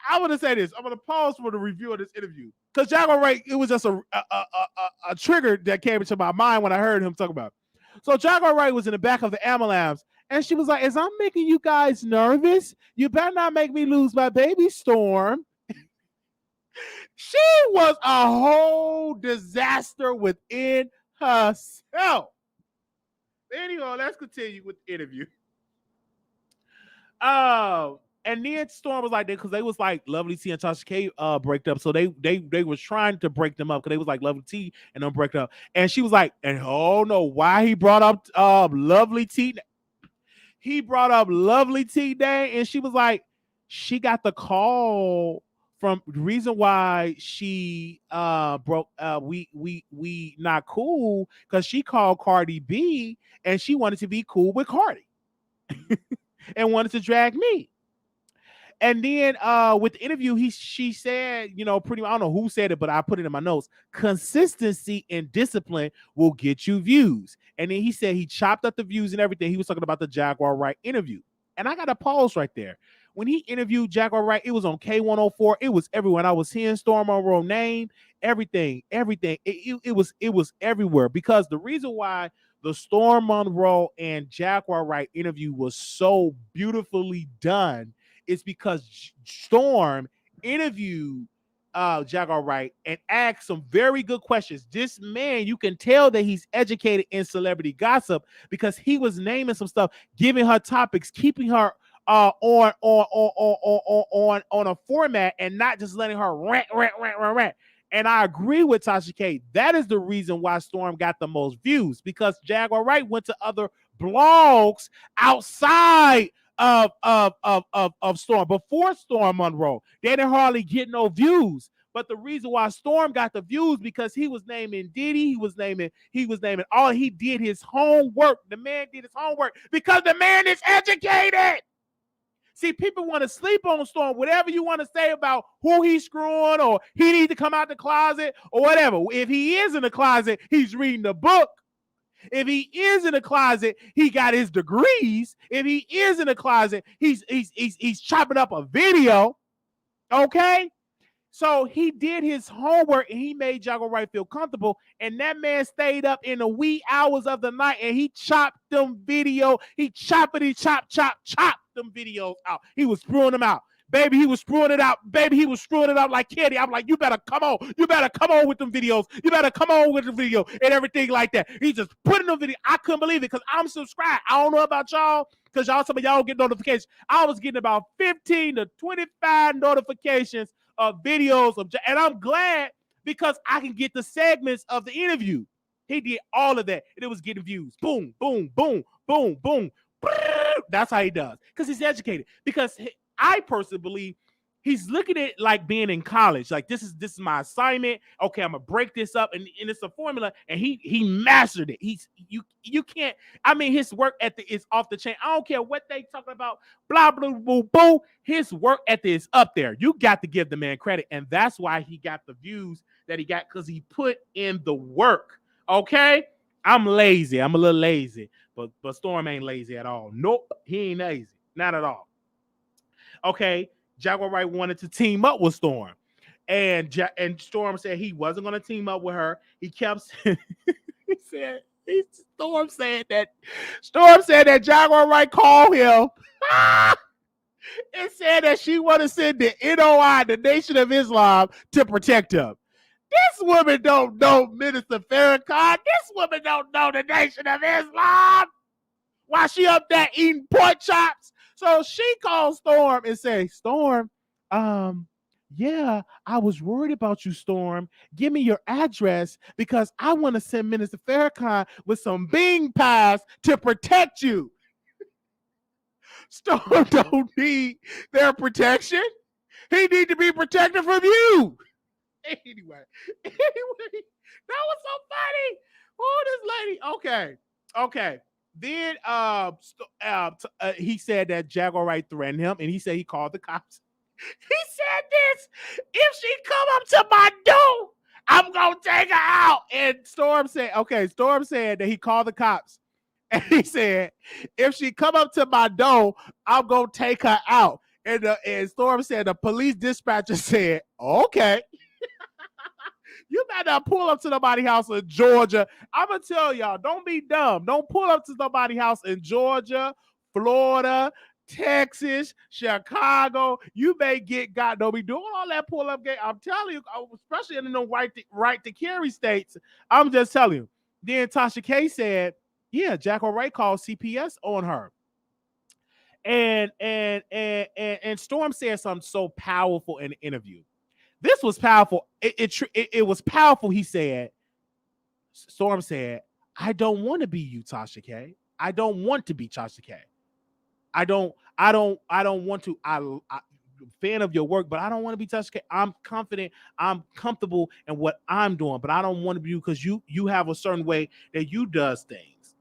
I want to say this. I'm going to pause for the review of this interview. Because Jaguar Wright, it was just a trigger that came into my mind when I heard him talk about it. So Jaguar Wright was in the back of the ambulance, and she was like, as I'm making you guys nervous, you better not make me lose my baby, Storm. She was a whole disaster within herself. Anyway, let's continue with the interview. And then Storm was like that because they was like Lovely T and Tasha K break up. So they was trying to break them up because they was like Lovely T and them break up. And she was like, and oh no, why he brought up Lovely T? He brought up Lovely T Day, and she was like, she got the call from the reason why she broke we not cool because she called Cardi B and she wanted to be cool with Cardi and wanted to drag me. And then with the interview, she said, pretty I don't know who said it, but I put it in my notes. Consistency and discipline will get you views. And then he said he chopped up the views and everything. He was talking about the Jaguar Wright interview. And I got to pause right there. When he interviewed Jaguar Wright, it was on K104. It was everywhere. I was hearing Storm Monroe name, everything. It was everywhere because the reason why the Storm Monroe and Jaguar Wright interview was so beautifully done is because Storm interviewed Jaguar Wright and asked some very good questions. This man, you can tell that he's educated in celebrity gossip because he was naming some stuff, giving her topics, keeping her on a format and not just letting her rant. And I agree with Tasha K. That is the reason why Storm got the most views because Jaguar Wright went to other blogs outside of Storm. Before Storm Monroe, they didn't hardly get no views. But the reason why Storm got the views because he was naming Diddy, he was naming all. He did his homework. The man did his homework because the man is educated. See, people want to sleep on Storm. Whatever you want to say about who he's screwing or he needs to come out the closet or whatever. If he is in the closet, he's reading the book. If he is in the closet, he got his degrees. If he is in the closet, he's chopping up a video. Okay? So he did his homework and he made Jaguar Wright feel comfortable. And that man stayed up in the wee hours of the night and he chopped them video. He chop them videos out. He was screwing them out. Baby, he was screwing it out. Baby, he was screwing it out like candy. I'm like, you better come on. You better come on with them videos. You better come on with the video and everything like that. He just putting them video. I couldn't believe it because I'm subscribed. I don't know about y'all because some of y'all get notifications. I was getting about 15 to 25 notifications of videos of, and I'm glad because I can get the segments of the interview. He did all of that and it was getting views. Boom, boom, boom, boom, boom. That's how he does because he's educated. Because I personally believe he's looking at it like being in college. Like this is my assignment. Okay, I'm gonna break this up, and it's a formula, and he mastered it. You can't. I mean, his work ethic is off the chain. I don't care what they talking about. Blah blah blah blah. His work ethic is up there. You got to give the man credit, and that's why he got the views that he got because he put in the work. Okay, I'm lazy. I'm a little lazy, but Storm ain't lazy at all. Nope, he ain't lazy, not at all. Okay, Jaguar Wright wanted to team up with Storm. And Storm said he wasn't going to team up with her. He kept saying, Storm said that Jaguar Wright called him and said that she want to send the NOI, the Nation of Islam, to protect him. This woman don't know Minister Farrakhan. This woman don't know the Nation of Islam. While she up there eating pork chops. So she called Storm and said, Storm, yeah, I was worried about you, Storm. Give me your address because I want to send Minister Farrakhan with some bean pies to protect you. Storm don't need their protection. He need to be protected from you. Anyway, that was so funny. Oh, this lady. Okay. Then he said that Jaguar Wright threatened him, and he said he called the cops. He said this: if she come up to my door, I'm gonna take her out. And Storm said that he called the cops, and he said if she come up to my door, I'm gonna take her out. And Storm said the police dispatcher said, okay. You better not pull up to nobody's house in Georgia. I'm going to tell y'all, don't be dumb. Don't pull up to nobody's house in Georgia, Florida, Texas, Chicago. You may get got. Don't be doing all that pull up game. I'm telling you, especially in the right to carry states. I'm just telling you. Then Tasha K said, yeah, Jaguar Wright called CPS on her. And Storm said something so powerful in the interview. This was powerful. It was powerful. He said, Storm said, I don't want to be you, Tasha K. I don't want to be Tasha K. I don't want to. I'm a fan of your work, but I don't want to be Tasha K. I'm confident. I'm comfortable in what I'm doing, but I don't want to be you because you have a certain way that you does things.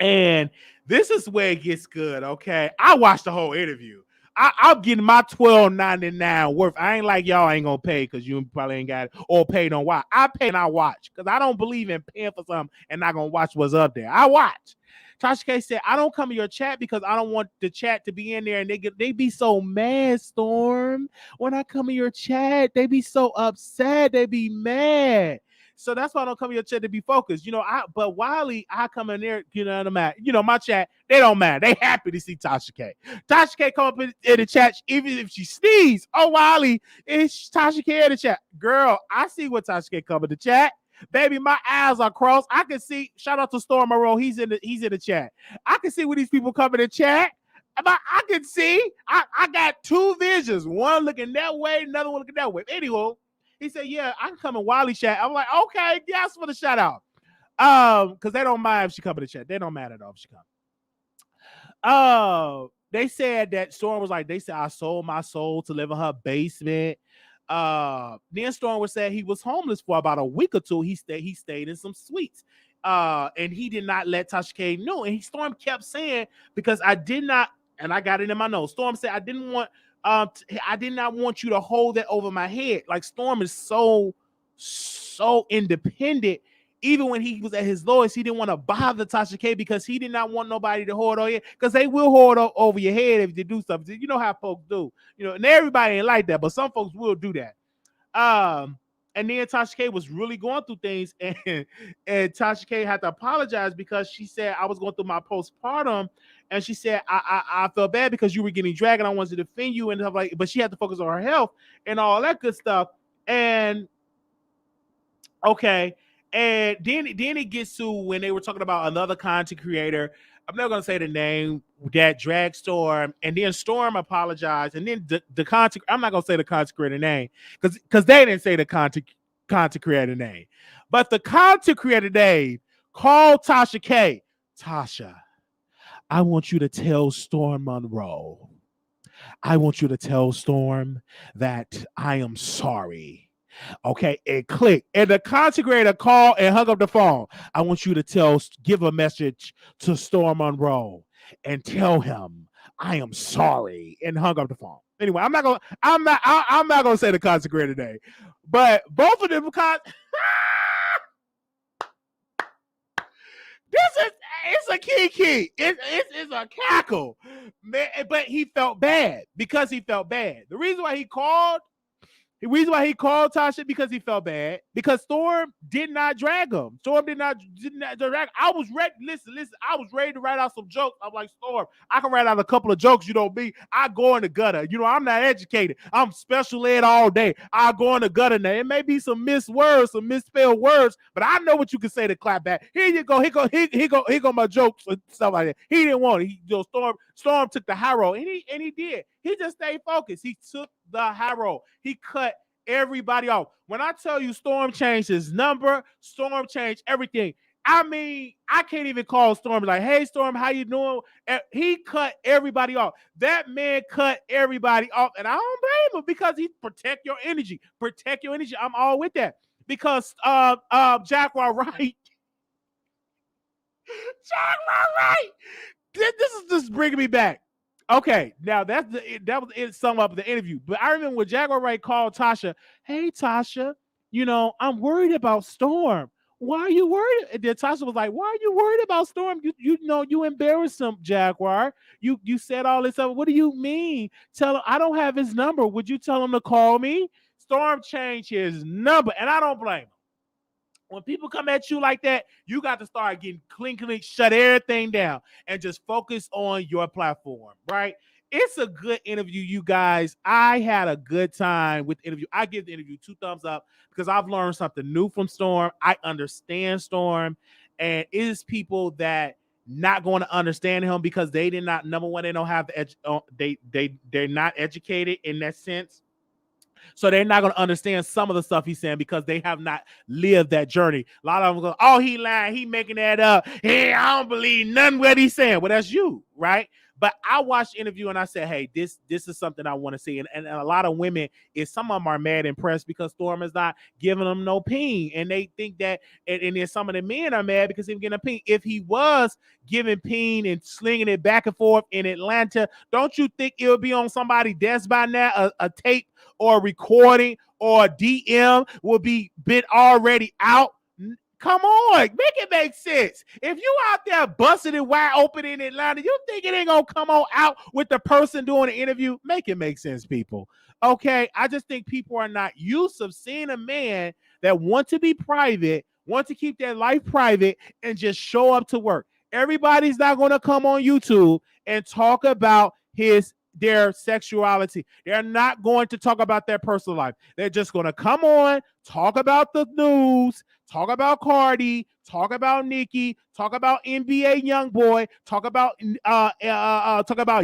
And this is where it gets good. Okay. I watched the whole interview. I'm getting my $12.99 worth. I ain't like y'all ain't gonna pay because you probably ain't got it or pay don't watch. I pay and I watch because I don't believe in paying for something and not gonna watch what's up there. I watch. Tasha K said, I don't come in your chat because I don't want the chat to be in there and they be so mad, Storm. When I come in your chat, they be so upset. They be mad. So that's why I don't come in your chat to be focused. But Wiley, I come in there, my chat, they don't matter. They happy to see Tasha K. Tasha K come up in the chat, even if she sneezes. Oh, Wiley, it's Tasha K in the chat. Girl, I see what Tasha K come in the chat. Baby, my eyes are crossed. I can see, shout out to Storm Monroe. He's in the chat. I can see when these people come in the chat. I can see. I got two visions. One looking that way, another one looking that way. Anyway, he said, yeah, I can come in Wiley chat. I'm like, okay, yes, for the shout out. Because they don't mind if she come in the chat. They don't matter at all if she come. They said that Storm was like, they said, I sold my soul to live in her basement. Then Storm was saying he was homeless for about a week or two. He stayed in some suites. And he did not let Tasha K know. And Storm kept saying, because I did not, and I got it in my notes. Storm said, I did not want you to hold that over my head. Like, Storm is so independent. Even when he was at his lowest, he didn't want to bother Tasha K because he did not want nobody to hold on, because they will hold over your head if you do something. You know how folks do, and everybody ain't like that, but some folks will do that. And then Tasha K was really going through things, and Tasha K had to apologize because she said, I was going through my postpartum, and she said, I felt bad because you were getting dragged, and I wanted to defend you and stuff like. But she had to focus on her health and all that good stuff. And okay. And then it gets to when they were talking about another content creator. I'm not going to say the name, that drag Storm, and then Storm apologized, and then the content. I'm not going to say the content creator name because they didn't say the content creator name, but the content creator name called Tasha K. Tasha, I want you to tell Storm Monroe. I want you to tell Storm that I am sorry. Okay, and click. And the content creator called and hung up the phone. I want you to give a message to Storm Monroe and tell him I am sorry, and hung up the phone. Anyway, I'm not gonna say the content creator name, but both of them it's a kiki. It's a cackle, man. But he felt bad because he felt bad. The reason why he called Tasha, because he felt bad, because Storm did not drag him. Storm did not drag. I was ready. Listen. I was ready to write out some jokes. I'm like, Storm, I can write out a couple of jokes. You know me. I go in the gutter. I'm not educated. I'm special ed all day. I go in the gutter now. It may be some miswords, some misspelled words, but I know what you can say to clap back. Here you go. Here go my jokes and stuff like that. He didn't want it. Storm took the high road, and he did. He just stayed focused. He took the high road. He cut everybody off. When I tell you Storm changed his number, Storm changed everything. I mean, I can't even call Storm like, hey, Storm, how you doing? He cut everybody off. That man cut everybody off, and I don't blame him because he protect your energy. Protect your energy. I'm all with that because Jaguar Wright. Jaguar Wright. This is just bringing me back. Okay, now that was it. Sum up the interview. But I remember when Jaguar Wright called Tasha. Hey, Tasha, I'm worried about Storm. Why are you worried? And then Tasha was like, "Why are you worried about Storm? You embarrassed him, Jaguar. You said all this stuff. What do you mean? Tell him I don't have his number. Would you tell him to call me?" Storm changed his number, and I don't blame him. When people come at you like that, you got to start getting clean, shut everything down, and just focus on your platform, right? It's a good interview, you guys. I had a good time with the interview. I give the interview 2 thumbs up because I've learned something new from Storm. I understand Storm, and it is people that not going to understand him because they did not. Number one, they don't have they're not educated in that sense. So they're not going to understand some of the stuff he's saying because they have not lived that journey. A lot of them go, oh, he lying. He making that up. Hey, I don't believe none what he's saying. Well, that's you, right? But I watched the interview and I said, hey, this is something I want to see. And a lot of women, some of them are mad impressed because Storm is not giving them no ping. And they think that, and then some of the men are mad because he's getting a ping. If he was giving ping and slinging it back and forth in Atlanta, don't you think it would be on somebody's desk by now, a tape or a recording or a DM will be been already out? Come on, make it make sense. If you out there busting it wide open in Atlanta, you think it ain't gonna come on out with the person doing the interview? Make it make sense, people. Okay, I just think people are not used to seeing a man that want to be private, want to keep their life private, and just show up to work. Everybody's not gonna come on YouTube and talk about their sexuality. They're not going to talk about their personal life. They're just going to come on, talk about the news, talk about Cardi, talk about Nicki, talk about NBA YoungBoy, talk about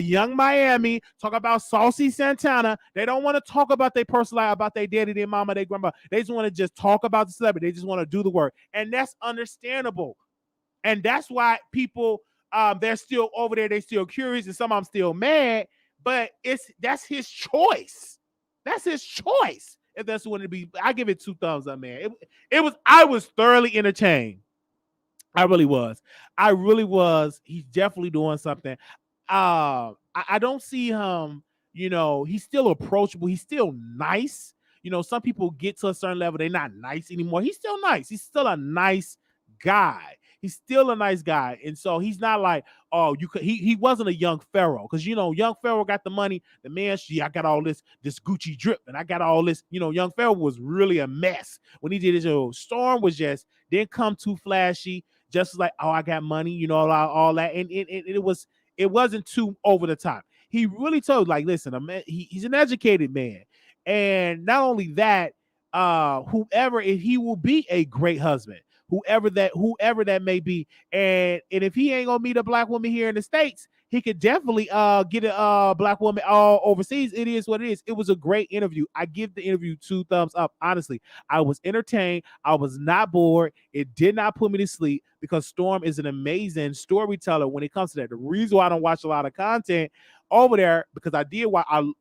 Young Miami, talk about Saucy Santana. They don't want to talk about their personal life, about their daddy, their mama, their grandma. They just want to just talk about the celebrity. They just want to do the work. And that's understandable. And that's why people, they're still over there. They're still curious, and some of them still mad. But that's his choice. That's his choice. if that's what it be. I give it 2 thumbs up, man. I was thoroughly entertained. I really was. I really was. He's definitely doing something. I don't see him, he's still approachable. He's still nice. Some people get to a certain level, they're not nice anymore. He's still nice. He's still a nice guy. He's still a nice guy. And so he's not like, oh, you could he wasn't a young Pharaoh. Because young Pharaoh got the money. The man, I got all this Gucci drip, and I got all this. Young Pharaoh was really a mess when he did his show. Storm was just didn't come too flashy, just like, oh, I got money, all that. And it wasn't too over the top. He really told, like, listen, he's an educated man. And not only that, he will be a great husband, whoever that may be. And if he ain't gonna meet a black woman here in the States, he could definitely get a black woman all overseas. It is what it is. It was a great interview. I give the interview 2 thumbs up. Honestly, I was entertained. I was not bored. It did not put me to sleep, because Storm is an amazing storyteller when it comes to that. The reason why I don't watch a lot of content over there, because I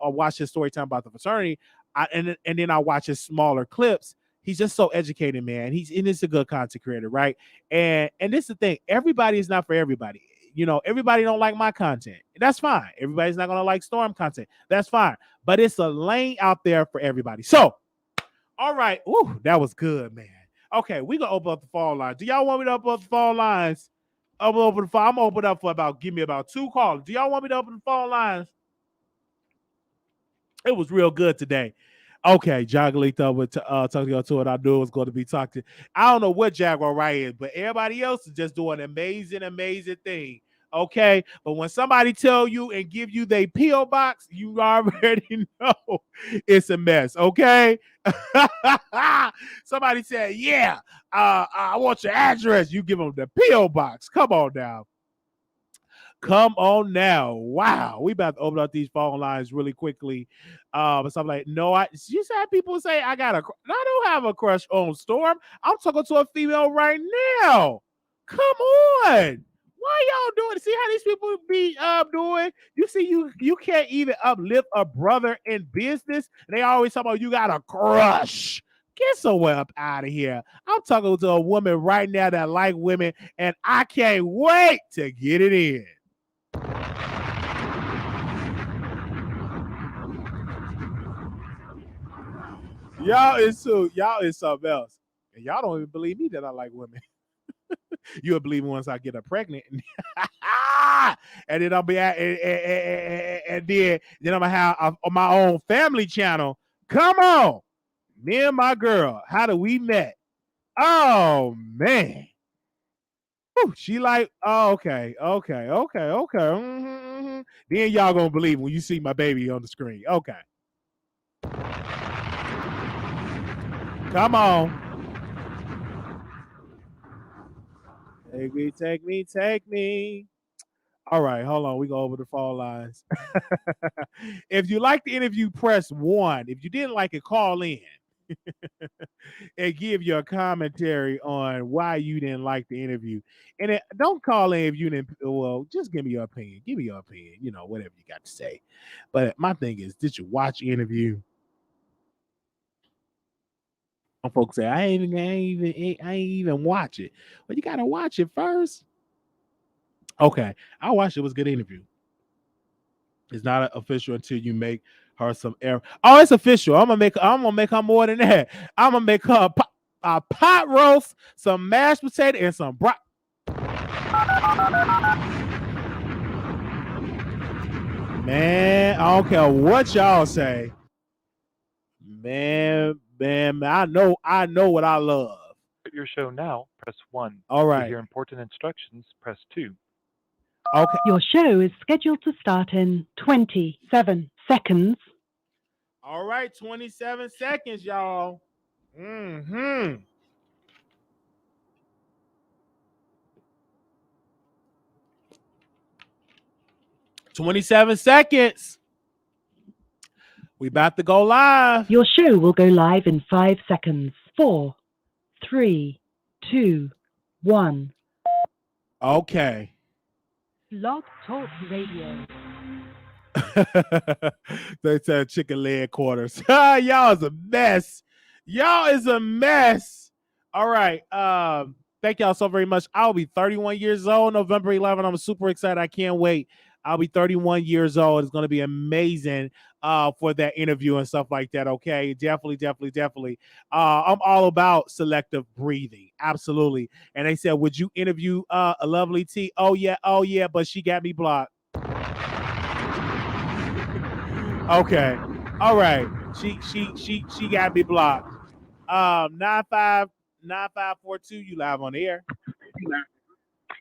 watched his story time about the fraternity, and then I watch his smaller clips. He's just so educated, man. He's a good content creator, right? And this is the thing. Everybody is not for everybody. Everybody don't like my content. That's fine. Everybody's not gonna like Storm content. That's fine. But it's a lane out there for everybody. So, all right. Ooh, that was good, man. Okay, we gonna open up the phone lines. Do y'all want me to open up the phone lines? I'm gonna open up for give me about 2 calls. Do y'all want me to open the phone lines? It was real good today. Okay, Jagalita with talking to it. I knew it was going to be talking. I don't know what Jaguar Wright is, but everybody else is just doing an amazing, amazing thing. Okay, but when somebody tell you and give you their P.O. box, you already know it's a mess. Okay. Somebody said, "Yeah, I want your address." You give them the P.O. box. Come on now. Come on now. Wow. We about to open up these phone lines really quickly. So I'm like, no, you said people say I don't have a crush on Storm. I'm talking to a female right now. Come on. Why y'all doing? See how these people be doing? You see, you can't even uplift a brother in business. And they always talk about you got a crush. Get somewhere up out of here. I'm talking to a woman right now that like women, and I can't wait to get it in. Y'all is something else. And y'all don't even believe me that I like women. You'll believe me once I get her pregnant. And then I'll be and then I'm gonna have on my own family channel. Come on. Me and my girl. How do we met? Oh man. Whew, she like, oh, okay. Mm-hmm. Then y'all gonna believe when you see my baby on the screen. Okay. Come on. Take me. All right, hold on. We go over the phone lines. If you like the interview, press 1. If you didn't like it, call in and give your commentary on why you didn't like the interview. And don't call in if you didn't. Well, just give me your opinion. Give me your opinion. Whatever you got to say. But my thing is, did you watch the interview? Some folks say I ain't even watch it. But you gotta watch it first. Okay, I watched it. It was a good interview. It's not official until you make her some error. Oh, it's official. I'm gonna make her more than that. I'm gonna make her a pot roast, some mashed potato, and some Man, I don't care what y'all say. Man, I know what I love. Your show now, press 1. All right. To hear important instructions, press 2. Okay. Your show is scheduled to start in 27 seconds. All right, 27 seconds, y'all. 27 seconds. We about to go live. Your show will go live in 5 seconds. 4, 3, 2, 1. Okay. Blog Talk Radio. They said chicken leg quarters. Y'all is a mess. Y'all is a mess. All right. Thank y'all so very much. I'll be 31 years old November 11th. I'm super excited. I can't wait. I'll be 31 years old. It's going to be amazing for that interview and stuff like that. Okay. Definitely. I'm all about selective breathing. Absolutely. And they said, would you interview a lovely T? Oh yeah. But she got me blocked. Okay. All right. She got me blocked. 9542, you live on the air.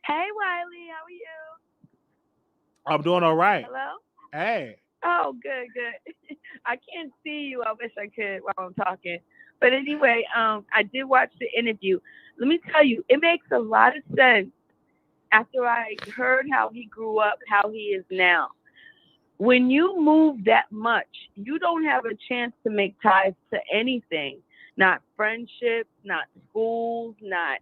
Hey, Wiley, how are you? I'm doing all right. Hello? Hey. Oh, good. I can't see you. I wish I could while I'm talking. But anyway, I did watch the interview. Let me tell you, it makes a lot of sense after I heard how he grew up, how he is now. When you move that much, you don't have a chance to make ties to anything. Not friendships, not schools, not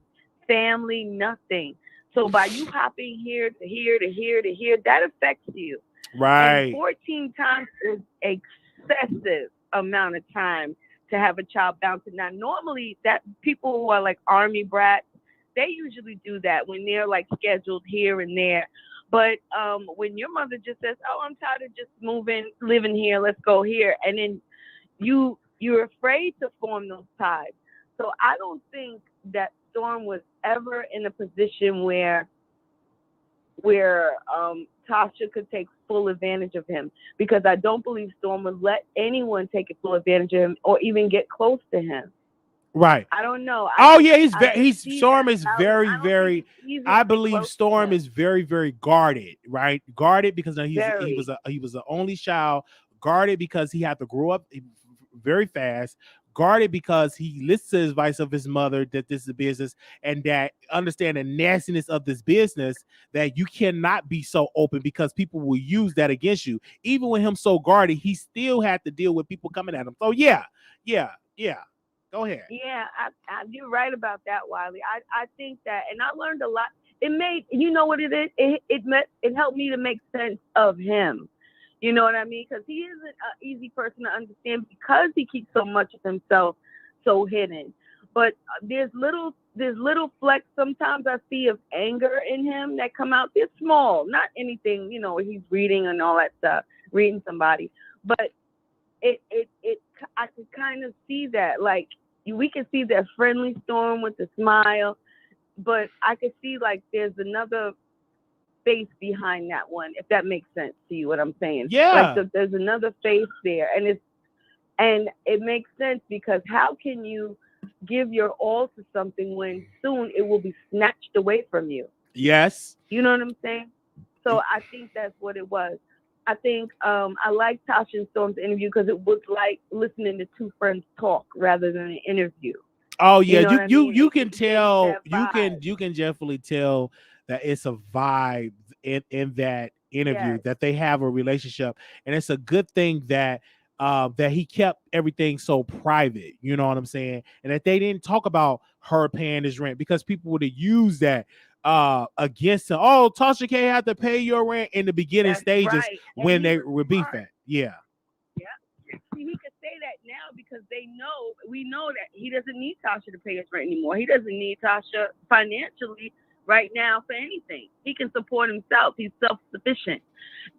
family, nothing. So by you hopping here to here to here to here, that affects you. Right. And 14 times is excessive amount of time to have a child bouncing. Now, normally that people who are like army brats, they usually do that when they're like scheduled here and there. But when your mother just says, "Oh, I'm tired of just living here, let's go here," and then you're afraid to form those ties. So I don't think that Storm was ever in a position where Tasha could take full advantage of him, because I don't believe Storm would let anyone take full advantage of him or even get close to him. Right. I don't know. Storm is very. I believe Storm is very, very guarded. Right, guarded because he was the only child. Guarded because he had to grow up very fast. Guarded because he listens to the advice of his mother that this is a business and that understand the nastiness of this business, that you cannot be so open because people will use that against you. Even with him so guarded, he still had to deal with people coming at him. So yeah. Go ahead. Yeah, you're right about that, Wiley. I think that, and I learned a lot. It made, you know what it is? It helped me to make sense of him. You know what I mean? Because he isn't an easy person to understand because he keeps so much of himself so hidden. But there's little flecks sometimes I see of anger in him that come out. They're small, not anything, he's reading and all that stuff, reading somebody. But I could kind of see that. Like, we can see that friendly Storm with the smile, but I could see like there's another face behind that one, if that makes sense to you, what I'm saying. Yeah. Like there's another face there, and it makes sense, because how can you give your all to something when soon it will be snatched away from you? Yes. You know what I'm saying? So I think that's what it was. I think I like Tasha and Storm's interview because it was like listening to two friends talk rather than an interview. Oh yeah, you can tell, you can definitely tell that it's a vibe in that interview, yes, that they have a relationship, and it's a good thing that that he kept everything so private. You know what I'm saying? And that they didn't talk about her paying his rent, because people would have used that against him. Oh, Tasha can't have to pay your rent in the beginning stages, right, when they were beefing. Yeah. See, he could say that now because we know that he doesn't need Tasha to pay his rent anymore. He doesn't need Tasha financially right now for anything. He can support himself. He's self-sufficient.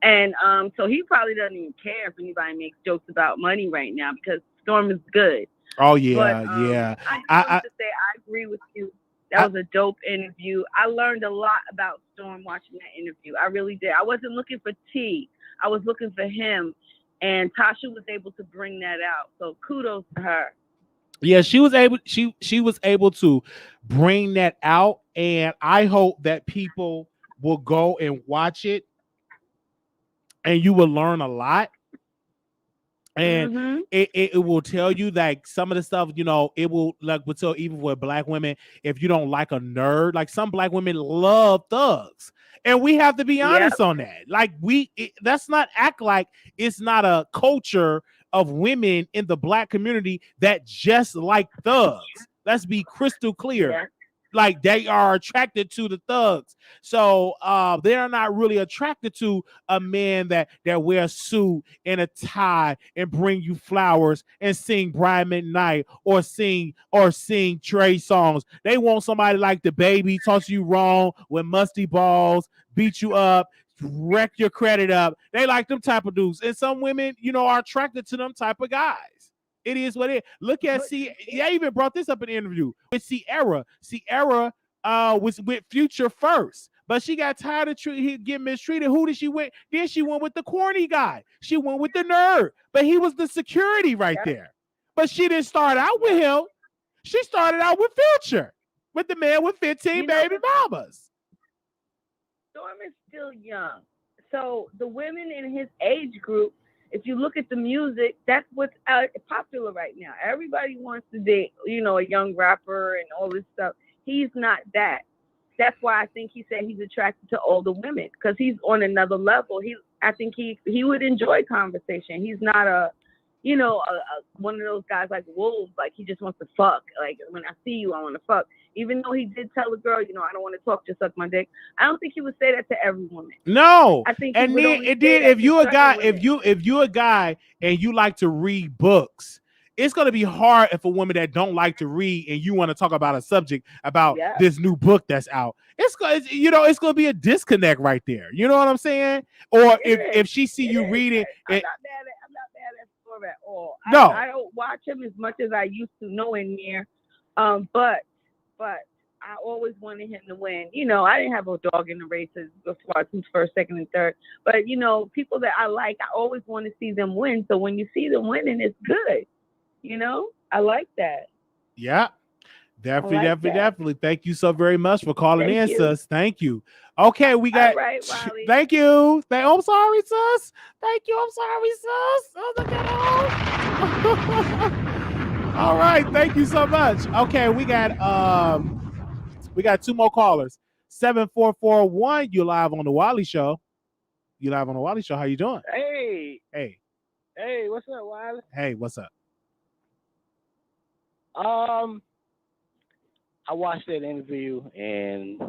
And so he probably doesn't even care if anybody makes jokes about money right now, because Storm is good. Oh yeah, but, yeah. I wanted to say I agree with you. That was a dope interview. I learned a lot about Storm watching that interview. I really did. I wasn't looking for T. I was looking for him. And Tasha was able to bring that out. So kudos to her. Yeah, she was able to bring that out. And I hope that people will go and watch it, and you will learn a lot. And it will tell you like some of the stuff, it will tell even with black women, if you don't like a nerd, like some black women love thugs. And we have to be honest on that. Like let's not act like it's not a culture of women in the black community that just like thugs. Let's be crystal clear. like they are attracted to the thugs. So they are not really attracted to a man that wears a suit and a tie and bring you flowers and sing Brian McKnight or sing Trey songs. They want somebody like the baby, toss you wrong with musty balls, beat you up, wreck your credit up. They like them type of dudes. And some women, are attracted to them type of guys. It is what it is. Look at I even brought this up in the interview with Sierra. Sierra was with Future first, but she got tired of getting mistreated. Who did she went? Then she went with the corny guy. She went with the nerd, but he was the security right there. But she didn't start out with him. She started out with Future, with the man with 15 baby mamas. Storm is still young, so the women in his age group, if you look at the music, that's what's popular right now. Everybody wants to date, a young rapper and all this stuff. He's not that. That's why I think he said he's attracted to older women, because he's on another level. I think he would enjoy conversation. He's not a one of those guys like wolves, like he just wants to fuck. Like, when I see you, I want to fuck. Even though he did tell a girl, I don't want to talk, just suck my dick. I don't think he would say that to every woman. No, I think. And then if you're a guy, if you're a guy and you like to read books, it's gonna be hard if a woman that don't like to read and you want to talk about a subject about this new book that's out. It's gonna be a disconnect right there. You know what I'm saying? Or if she see you reading, I'm not bad at Storm at all. No, I don't watch him as much as I used to, nowhere near. But I always wanted him to win. I didn't have a dog in the races before, who's first, second, and third. But people that I like, I always want to see them win. So when you see them winning, it's good. I like that. Yeah, definitely. Thank you so very much for calling in, sis. Thank you. Okay, we got. All right, Wiley. Thank you. I'm sorry, sis. Thank you. I'm sorry, sis. All right, thank you so much. Okay, we got two more callers. 7441. You live on the Wiley Show. How you doing? Hey, what's up, Wiley? Hey, what's up? I watched that interview, and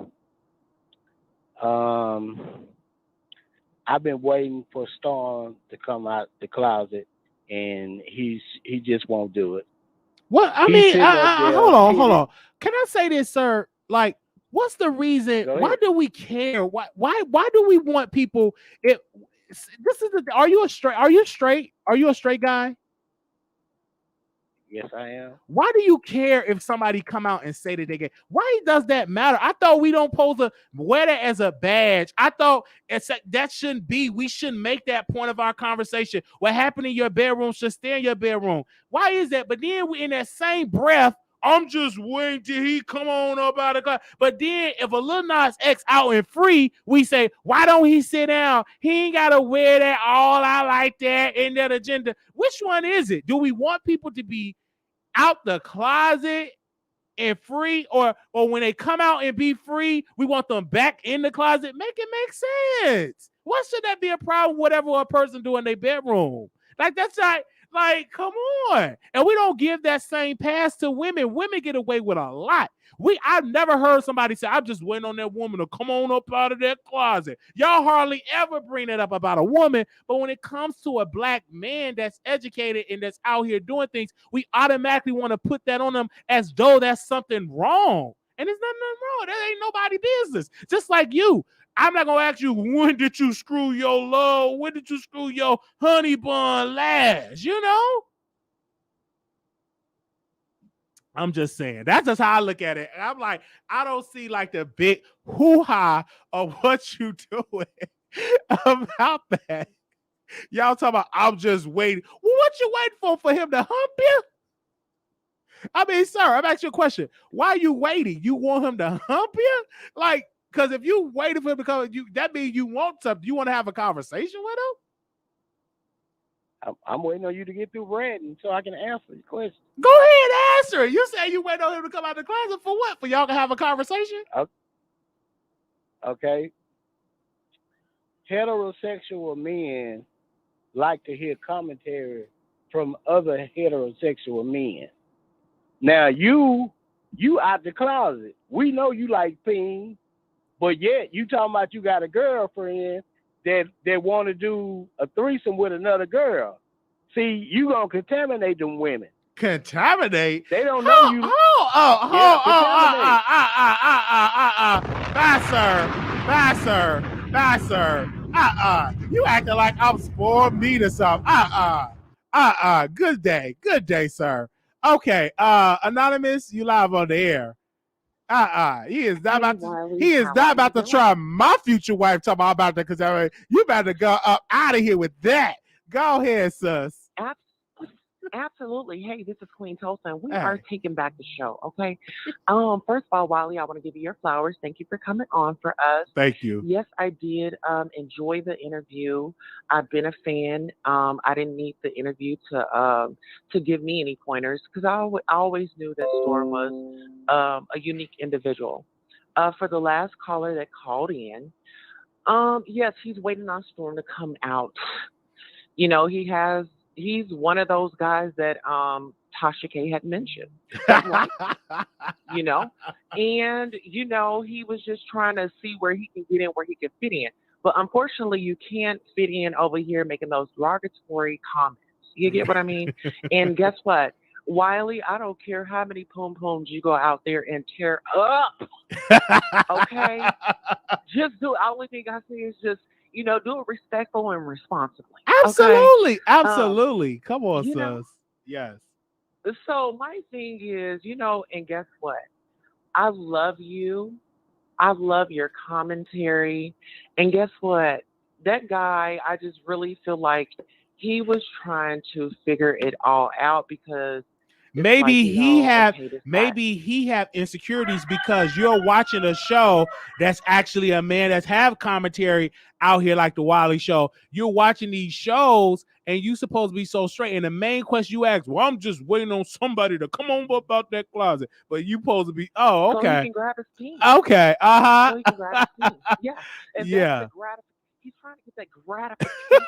I've been waiting for Storm to come out the closet, and he just won't do it. What I mean, hold on. Can I say this, sir? Like, what's the reason? Why do we care? Why do we want people? Are you a straight guy? Yes, I am. Why do you care if somebody come out and say that they gay? Why does that matter? I thought we don't pose a wear that as a badge. I thought that shouldn't be. We shouldn't make that point of our conversation. What happened in your bedroom should stay in your bedroom. Why is that? But then we, in that same breath, I'm just waiting till he come on up out of the car. But then if a Lil Nas X out and free, we say, why don't he sit down? He ain't got to wear that all out like that in that agenda. Which one is it? Do we want people to be out the closet and free, or when they come out and be free, we want them back in the closet? Make it make sense. Why should that be a problem? Whatever a person do in their bedroom, like that's not like, come on. And we don't give that same pass to women. Women get away with a lot. I've never heard somebody say, I'm just waiting on that woman to come on up out of that closet. Y'all hardly ever bring that up about a woman. But when it comes to a black man that's educated and that's out here doing things, we automatically want to put that on them as though that's something wrong. And there's nothing wrong. That ain't nobody's business. Just like you. I'm not going to ask you, when did you screw your love? When did you screw your honey bun last? I'm just saying. That's just how I look at it. And I'm like, I don't see like the big hoo-ha of what you doing about that. Y'all talking about, I'm just waiting. Well, what you waiting for him to hump you? I mean, sir, I'm asking you a question. Why are you waiting? You want him to hump you? Like, because if you waiting for him to come, that means you want something. You want to have a conversation with him? I'm waiting on you to get through ranting so I can answer your question. Go ahead, answer it. You say you waiting on him to come out of the closet for what? For y'all to have a conversation? Okay. Heterosexual men like to hear commentary from other heterosexual men. Now, you You out the closet. We know you like peen, but yet you talking about you got a girlfriend that want to do a threesome with another girl. See, you gonna contaminate them women. Contaminate? They don't know you. Bye, sir. You acting like I'm spoiled meat or something. Good day, sir. Okay, Anonymous, you live on the air. He is not about to. Wiley, He is how not are about you to doing? try my future wife. Talking about that because you about to go up out of here with that. Go ahead, sus. Absolutely. Hey, this is Queen Tulsa, and we Hey. are taking back the show, okay? First of all, Wiley, I want to give you your flowers. Thank you for coming on for us. Thank you. Yes, I did enjoy the interview. I've been a fan. I didn't need the interview to give me any pointers because I always knew that Storm was a unique individual. For the last caller that called in, yes, he's waiting on Storm to come out. You know, he's one of those guys that Tasha K had mentioned. You know, and he was just trying to see where he can get in, where he can fit in. But unfortunately, you can't fit in over here making those derogatory comments. You get what I mean? And guess what, Wiley? I don't care how many pom poms you go out there and tear up. Okay, just do. The only thing I say is just do it respectful and responsibly. Absolutely, Okay? absolutely. Come on, you sus. know, Yes. So my thing is, and guess what? I love you. I love your commentary. And guess what? That guy, I just really feel like he was trying to figure it all out because Maybe like, he have insecurities because you're watching a show that's actually a man that's have commentary out here like the Wiley Show. You're watching these shows and you supposed to be so straight. And the main question you ask, well, I'm just waiting on somebody to come on up out that closet. But you supposed to be, oh, okay. So he can grab his penis. Okay, So he can grab his penis. Yeah. And yeah. That's he's trying to get that gratification.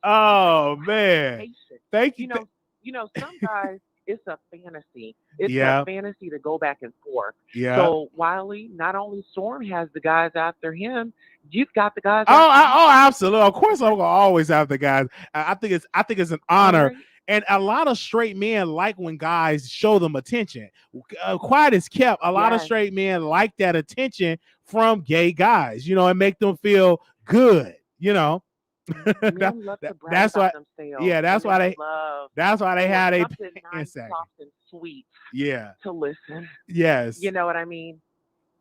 Oh man. Thank you. Some guys, it's a fantasy. It's Yeah. a fantasy to go back and forth. Yeah. So Wiley, not only Storm has the guys after him, you've got the guys. Absolutely. Of course, I'm gonna always have the guys. I think it's an honor. Right. And a lot of straight men like when guys show them attention. Quiet as kept. A lot of straight men like that attention from gay guys. And make them feel good. Men love to brag that's why. about themselves. Yeah, that's why they. That's why they had a something nice, soft, and sweet. Yeah. To listen. Yes. You know what I mean?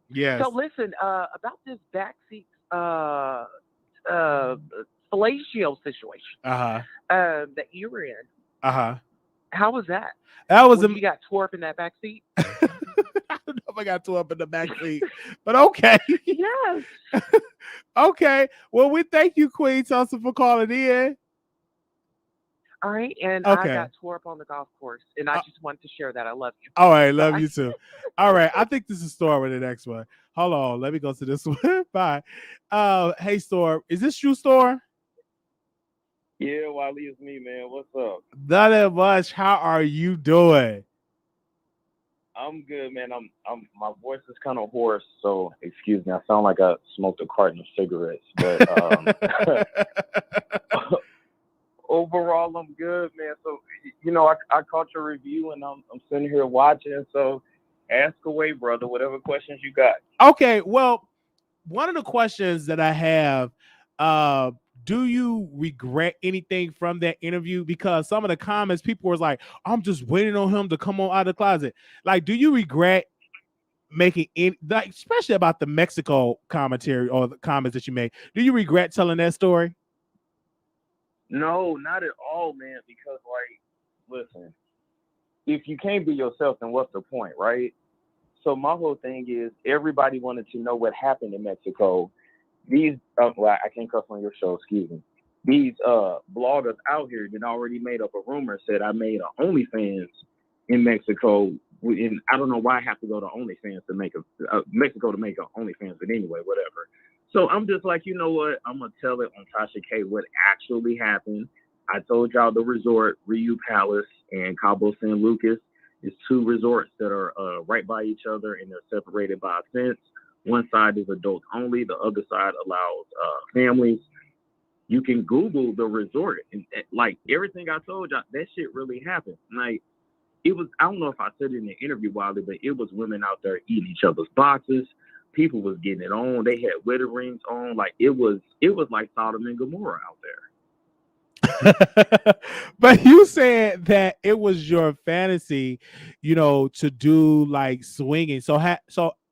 Yes. So listen, about this backseat fellatio situation. That you were in. How was that? That was you got tore up in that backseat. I don't know if I got tore up in the backseat, but okay. Yes. Okay. Well, we thank you, Queen Tulsa, for calling in. All right, and Okay. I got tore up on the golf course, and I just wanted to share that. I love you. All right, love you too. All right, I think this is Storm with the next one. Hold on, let me go to this one. Bye. Hey, Storm, is this you, Storm? Yeah, Wiley, it's me, man. What's up? Nothing much. How are you doing? I'm good, man. I'm my voice is kind of hoarse, so excuse me. I sound like I smoked a carton of cigarettes, but overall, I'm good, man. So I caught your review, and I'm sitting here watching. So ask away, brother. Whatever questions you got. Okay. Well, one of the questions that I have, do you regret anything from that interview? Because some of the comments, people were like, I'm just waiting on him to come on out of the closet. Like, do you regret making any, like, especially about the Mexico commentary or the comments that you made? Do you regret telling that story? No, not at all, man. Because, listen, if you can't be yourself, then what's the point, right? So my whole thing is everybody wanted to know what happened in Mexico. These, I can't cuss on your show, excuse me. These bloggers out here that already made up a rumor, said I made an OnlyFans in Mexico. And I don't know why I have to go to OnlyFans to make Mexico to make an OnlyFans, but anyway, whatever. So I'm just like, you know what? I'm going to tell it on Tasha K what actually happened. I told y'all the resort, Ryu Palace and Cabo San Lucas. It's 2 resorts that are right by each other, and they're separated by a fence. One side is adults only. The other side allows families. You can Google the resort, and like everything I told y'all, that shit really happened. Like it was, I don't know if I said it in the interview, Wiley, but it was women out there eating each other's boxes. People was getting it on. They had wedding rings on. Like it was like Sodom and Gomorrah out there. But you said that it was your fantasy, to do like swinging. So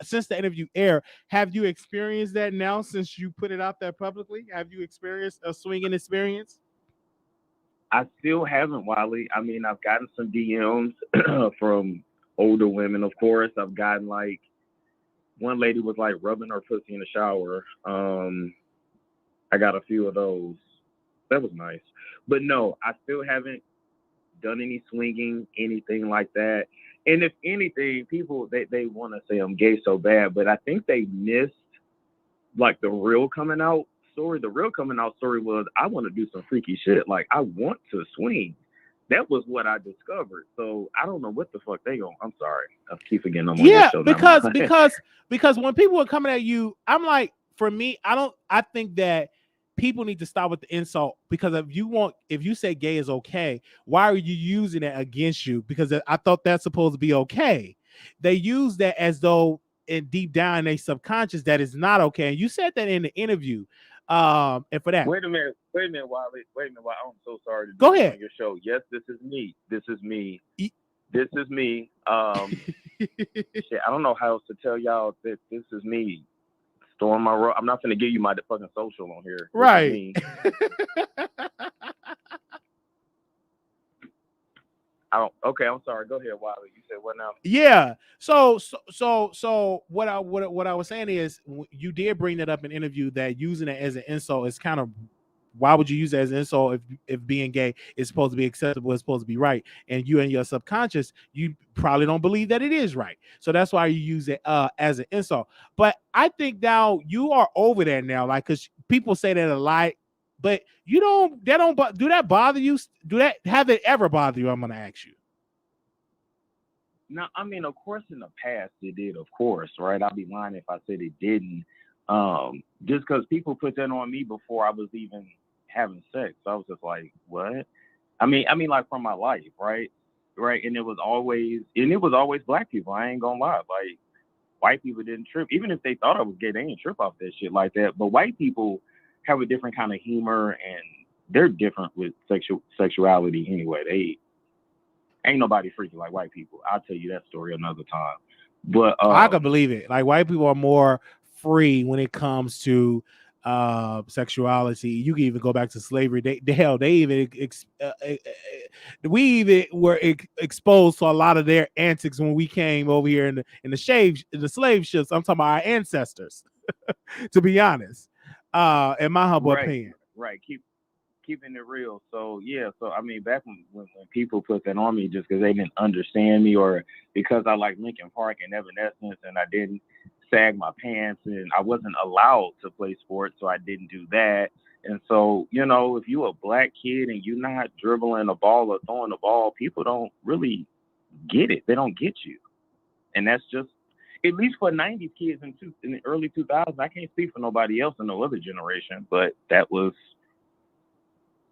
since the interview aired, have you experienced that now since you put it out there publicly? Have you experienced a swinging experience? I still haven't, Wiley. I mean, I've gotten some DMs from older women, of course. I've gotten like, one lady was like rubbing her pussy in the shower. I got a few of those. That was nice. But no, I still haven't done any swinging, anything like that. And if anything, people, they want to say I'm gay so bad, but I think they missed like the real coming out story. The real coming out story was I want to do some freaky shit. Like I want to swing. That was what I discovered. So I don't know what the fuck they going. I'm sorry. I keep forgetting I'm on your show now. because when people are coming at you, I'm like, for me, I think that people need to stop with the insult, because if you say gay is okay, why are you using it against you? Because I thought that's supposed to be okay. They use that as though in deep down in their subconscious that is not okay. And you said that in the interview. And for that, wait a minute, Wiley. I'm so sorry to go ahead on your show. Yes, this is me. Shit, I don't know how else to tell y'all that this is me. Storm my road. I'm not gonna give you my fucking social on here. Right. Okay, I'm sorry. Go ahead, Wiley. You said what now? Yeah. So what I was saying is, you did bring that up in an interview, that using it as an insult is kind of, why would you use it as an insult if being gay is supposed to be acceptable, it's supposed to be right, and you and your subconscious, you probably don't believe that it is right. So that's why you use it as an insult. But I think now you are over there now, like, because people say that a lot, but do that bother you? Have it ever bother you? I'm gonna ask you. No, I mean, of course, in the past it did, of course, right? I'd be lying if I said it didn't. Just because people put that on me before I was even having sex, I was just like, what? I mean, like from my life, right? And it was always black people. I ain't gonna lie, like white people didn't trip, even if they thought I was gay. They didn't trip off that shit like that. But white people have a different kind of humor, and they're different with sexuality anyway. They ain't nobody freaky like white people. I'll tell you that story another time. But I can believe it. Like, white people are more free when it comes to sexuality. You can even go back to slavery. We even were exposed to a lot of their antics when we came over here in the slave ships. I'm talking about our ancestors, to be honest. In my humble opinion. Right. Keeping it real. So yeah, so I mean, back when people put that on me just because they didn't understand me, or because I like Linkin Park and Evanescence and I didn't sag my pants and I wasn't allowed to play sports, so I didn't do that. And so, if you a black kid and you're not dribbling a ball or throwing the ball, people don't really get it. They don't get you. And that's just, at least for 90s kids in the early 2000s. I can't speak for nobody else in no other generation, but that was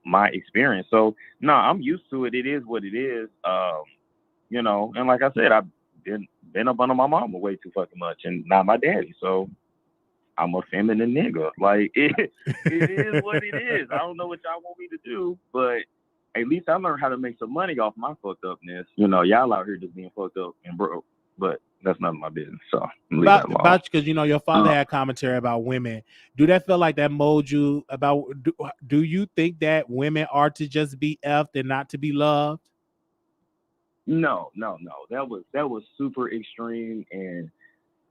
my experience. So no, I'm used to it. It is what it is. And like I said, I've been up under my mama way too fucking much, and not my daddy. So I'm a feminine nigga. Like it is what it is. I don't know what y'all want me to do, but at least I learned how to make some money off my fucked upness. Y'all out here just being fucked up and broke, but that's none of my business. So about because your father had commentary about women. Do that feel like that mold you about? Do you think that women are to just be effed and not to be loved? No. That was super extreme, and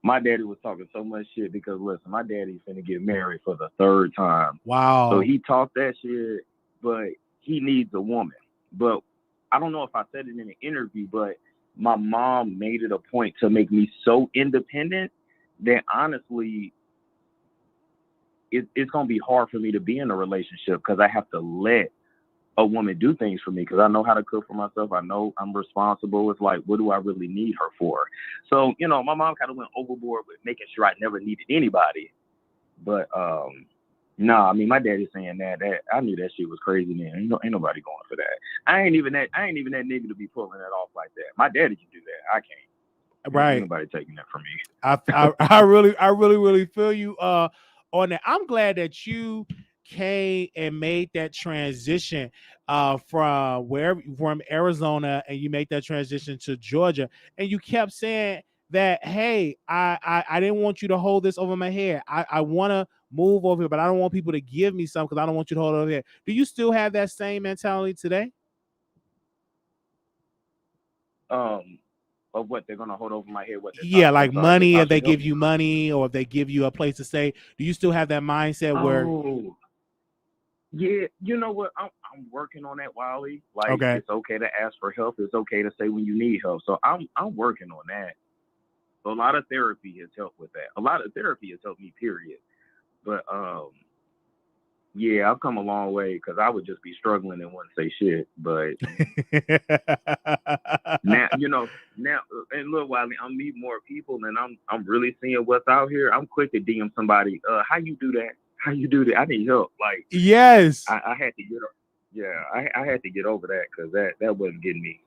my daddy was talking so much shit because listen, my daddy's finna get married for the 3rd time. Wow. So he talked that shit, but he needs a woman. But I don't know if I said it in an interview, but my mom made it a point to make me so independent that honestly, it's gonna be hard for me to be in a relationship because I have to let a woman do things for me because I know how to cook for myself. I know I'm responsible. It's like, what do I really need her for? So, you know, my mom kind of went overboard with making sure I never needed anybody. But no, I mean, my daddy saying that I knew that shit was crazy, man. Ain't nobody going for that. I ain't even that nigga to be pulling that off like that. My daddy can do that. I can't. Right. Ain't nobody taking that from me. I really feel you on that. I'm glad that you came and made that transition from Arizona, and you made that transition to Georgia, and you kept saying that, hey, I didn't want you to hold this over my head. I want to move over here, but I don't want people to give me some because I don't want you to hold it over here. Do you still have that same mentality today? Of what they're gonna hold over my head? Yeah, like money, if they give you you money or if they give you a place to stay. Do you still have that mindset where? Oh, yeah, you know what? I'm working on that, Wiley. Like, Okay. It's okay to ask for help. It's okay to say when you need help. So I'm working on that. So a lot of therapy has helped with that. A lot of therapy has helped me, period. But yeah, I've come a long way because I would just be struggling and wouldn't say shit. But now, and look, Wiley, I'm meeting more people and I'm really seeing what's out here. I'm quick to DM somebody. How you do that? How you do that? I need help. Like, yes, I had to get. Yeah, I had to get over that because that wasn't getting me.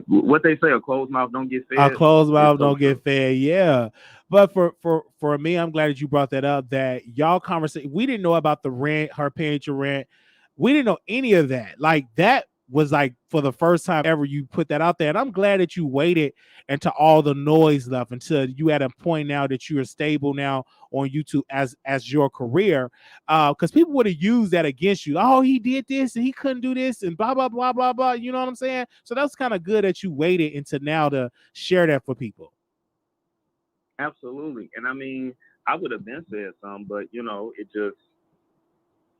What they say, a closed mouth don't get fed. A closed mouth don't true. get fed. Yeah, but for me, I'm glad that you brought that up. That y'all conversation, we didn't know about the rent, her paying your rent. We didn't know any of that. Like that was like for the first time ever you put that out there, and I'm glad that you waited until all the noise left, until you at a point now that you are stable now on YouTube as your career, because people would have used that against you. Oh, he did this and he couldn't do this and blah blah blah blah blah. You know what I'm saying? So that's kind of good that you waited until now to share that for people. Absolutely, and I mean, I would have been said something, but it just.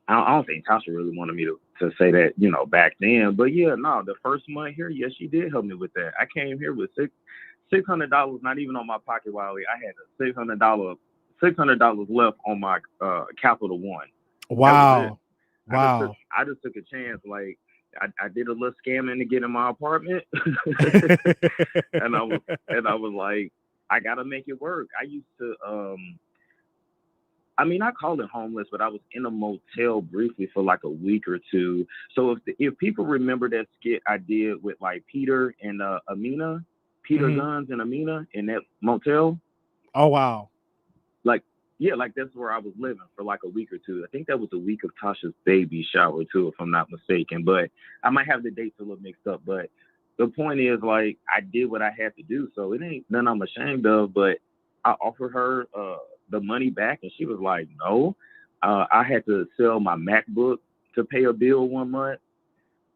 I don't think Tasha really wanted me to say that, back then. But yeah, no, the first month here, yes, she did help me with that. I came here with $600, not even on my pocket, Wiley. I had $600 left on my Capital One. Wow. Wow. I just took a chance. Like I did a little scamming to get in my apartment, and I was like, I gotta make it work. I used to I called it homeless, but I was in a motel briefly for like a week or two. So if people remember that skit I did with like Peter and Amina, Peter Guns and Amina in that motel. Oh wow! Like that's where I was living for like a week or two. I think that was the week of Tasha's baby shower too, if I'm not mistaken. But I might have the dates a little mixed up. But the point is, like, I did what I had to do, so it ain't nothing I'm ashamed of. But I offered her the money back, and she was like, no. I had to sell my MacBook to pay a bill one month.